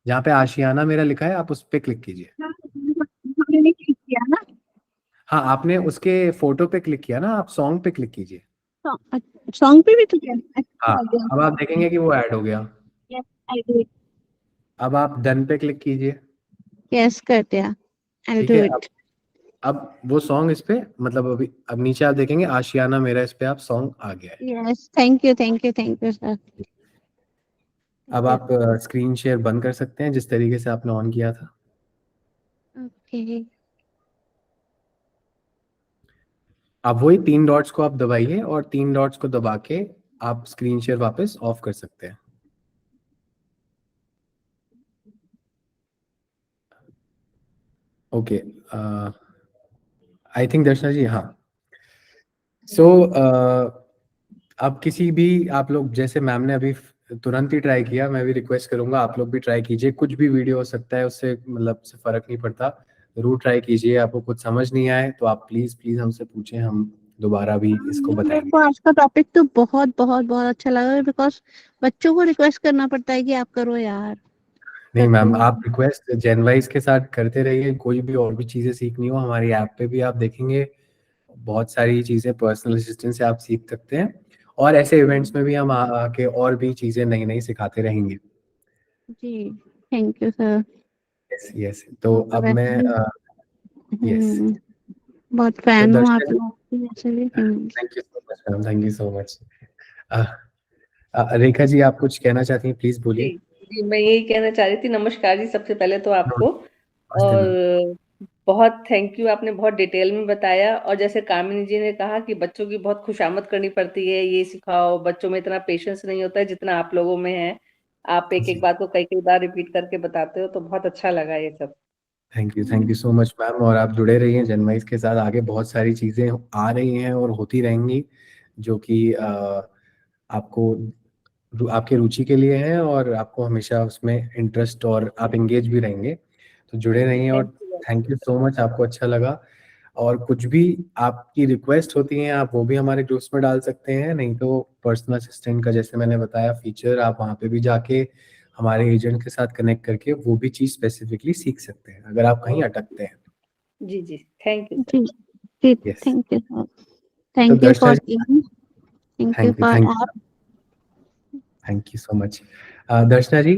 जहाँ पे आशियाना मेरा लिखा है आप उस पे क्लिक कीजिए। मैंने क्लिक किया ना। हाँ, आपने उसके फोटो पे क्लिक किया ना, आप सॉन्ग पे क्लिक कीजिए। सॉन्ग पे भी तो किया। हाँ, अब आप देखेंगे कि वो ऐड हो गया। Yes, I do it. अब आप डन पे क्लिक कीजिए। यस, कर दिया। आई ठीक डू है, इट। अब वो सॉन्ग इस पे, मतलब अभी अब नीचे आप देखेंगे आशियाना मेरा, इस पे आप सॉन्ग आ गया है। Yes, thank you, thank you, thank you sir. अब आप स्क्रीन शेयर बंद कर सकते हैं जिस तरीके से आपने ऑन किया था। ओके। अब वही 3 डॉट्स को आप दबाइए और 3 डॉट्स को दबा के आप स्क्रीन शेयर वापस ऑफ कर सकते हैं। ओके, आई थिंक दर्शना जी, हाँ। सो अब किसी भी, आप लोग जैसे मैम ने अभी तुरंत ही ट्राई किया, मैं भी रिक्वेस्ट करूंगा आप लोग भी ट्राई कीजिए। कुछ भी वीडियो हो सकता है, उससे मतलब से फर्क नहीं पड़ता, जरूर ट्राई कीजिए। आपको कुछ समझ नहीं आए तो आप प्लीज प्लीज हमसे पूछें, हम दोबारा भी इसको मेरे बताएंगे। को आज का टॉपिक तो बहुत बहुत बहुत अच्छा लगा, बिकॉज बच्चों को रिक्वेस्ट करना पड़ता है कि आप करो यार। नहीं मैम, आप रिक्वेस्ट जेनवाइज के साथ करते रहिए। कोई भी और भी चीजें सीखनी हो, हमारी ऐप पे भी आप देखेंगे बहुत सारी चीजें पर्सनल असिस्टेंट से आप सीख सकते हैं, और ऐसे इवेंट्स में भी हम आके और भी चीजें नई नई सिखाते रहेंगे। जी, thank you sir. Yes yes, तो अब मैं यस, बहुत फैन तो हूँ दर्शक, आपकी वैसे भी। Thank you so much ma'am, thank you so much. Rekha ji आप कुछ कहना चाहती हैं, प्लीज बोलिए। जी, मैं यही कहना चाह रही थी। नमस्कार जी, सबसे पहले तो आपको, नमस्ते मैम। और बहुत थैंक यू, आपने बहुत डिटेल में बताया। और जैसे कामिनी जी ने कहा कि बच्चों की बहुत खुशामद करनी पड़ती है, ये सिखाओ, बच्चों में इतना पेशेंस नहीं होता है जितना आप लोगों में है। आप एक एक बात को कई कई बार रिपीट करके बताते हो, तो बहुत अच्छा लगा ये सब। Thank you so much ma'am, और आप जुड़े रहिए जनवाइज के साथ। आगे बहुत सारी चीज़ें आ रही हैं और होती रहेंगी जो कि आपको, आपके रुचि के लिए हैं, और आपको हमेशा उसमें इंटरेस्ट, और आप एंगेज भी रहेंगे। तो जुड़े रहिए, और थैंक यू सो मच, आपको अच्छा लगा। और कुछ भी आपकी रिक्वेस्ट होती हैं आप वो भी हमारे ग्रुप्स में डाल सकते हैं, नहीं तो पर्सनल असिस्टेंट का जैसे मैंने बताया फीचर, आप वहाँ पे भी जाके हमारे एजेंट के साथ कनेक्ट करके वो भी चीज़ स्पेसिफिकली सीख सकते हैं अगर आप कहीं अटकते हैं। जी जी, थैंक यू। जी जी, Yes. Thank you sir. Thank you for, thank you for आप। Thank you so much. Darshana ji,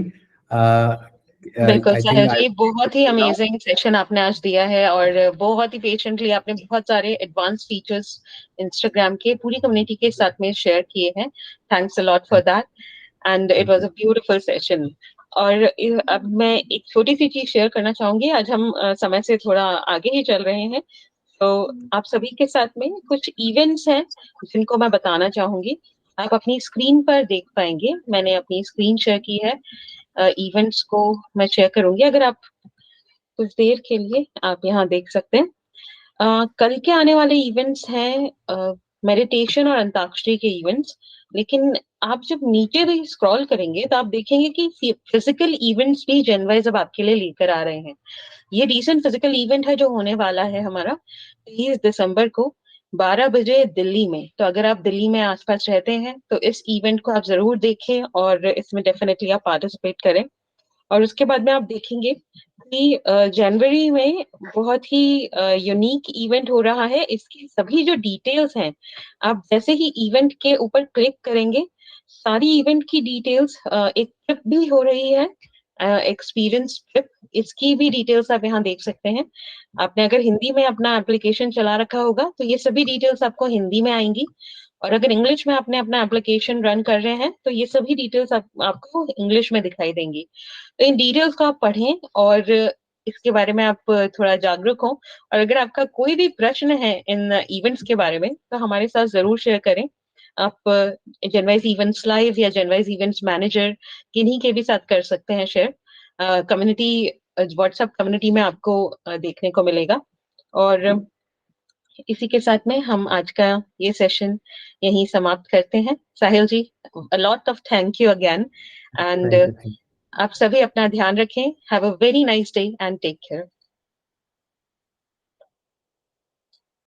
बिल्कुल I साहिल think जी, बहुत ही अमेजिंग सेशन आपने आज दिया है, और बहुत ही पेशेंटली आपने बहुत सारे एडवांस फीचर्स इंस्टाग्राम के पूरी कम्युनिटी के साथ में शेयर किए हैं। Thanks a lot for that, and it was a beautiful session. और अब मैं एक छोटी सी चीज शेयर करना चाहूंगी। आज हम समय से थोड़ा आगे ही चल रहे हैं, तो आप सभी के साथ में कुछ इवेंट्स हैं जिनको मैं बताना चाहूंगी। आप अपनी स्क्रीन पर देख पाएंगे, मैंने अपनी स्क्रीन शेयर की है। इवेंट्स को मैं शेयर करूंगी, अगर आप कुछ देर के लिए आप यहाँ देख सकते हैं। कल के आने वाले इवेंट्स हैं मेडिटेशन और अंताक्षरी के इवेंट्स। लेकिन आप जब नीचे भी स्क्रॉल करेंगे तो आप देखेंगे कि फिजिकल इवेंट्स भी जनवाइज अब आपके लिए लेकर आ रहे हैं। ये रिसेंट फिजिकल इवेंट है जो होने वाला है हमारा 23 दिसंबर को 12 बजे दिल्ली में। तो अगर आप दिल्ली में आसपास रहते हैं तो इस इवेंट को आप जरूर देखें और इसमें डेफिनेटली आप पार्टिसिपेट करें। और उसके बाद में आप देखेंगे कि जनवरी में बहुत ही यूनिक इवेंट हो रहा है। इसकी सभी जो डिटेल्स हैं, आप जैसे ही इवेंट के ऊपर क्लिक करेंगे, सारी इवेंट की डिटेल्स, एक ट्रिप भी हो रही है, एक्सपीरियंस ट्रिप, इसकी भी डिटेल्स आप यहाँ देख सकते हैं। आपने अगर हिंदी में अपना एप्लीकेशन चला रखा होगा तो ये सभी डिटेल्स आपको हिंदी में आएंगी, और अगर इंग्लिश में आपने अपना एप्लीकेशन रन कर रहे हैं तो ये सभी डिटेल्स आपको इंग्लिश में दिखाई देंगी। तो इन डिटेल्स को आप पढ़ें और इसके बारे में आप थोड़ा जागरूक हो। और अगर आपका कोई भी प्रश्न है इन इवेंट्स के बारे में तो हमारे साथ जरूर शेयर करें। आप जनवाइज इवेंट्स लाइव या जनवाइज इवेंट्स मैनेजर किन्हीं के भी साथ कर सकते हैं शेयर। कम्युनिटी व्हाट्सएप कम्युनिटी में आपको देखने को मिलेगा। और इसी के साथ में हम आज का ये सेशन यहीं समाप्त करते हैं। साहिल जी, a lot of thank you again, and Thank you. आप सभी अपना ध्यान रखें। Have a very nice day and take care.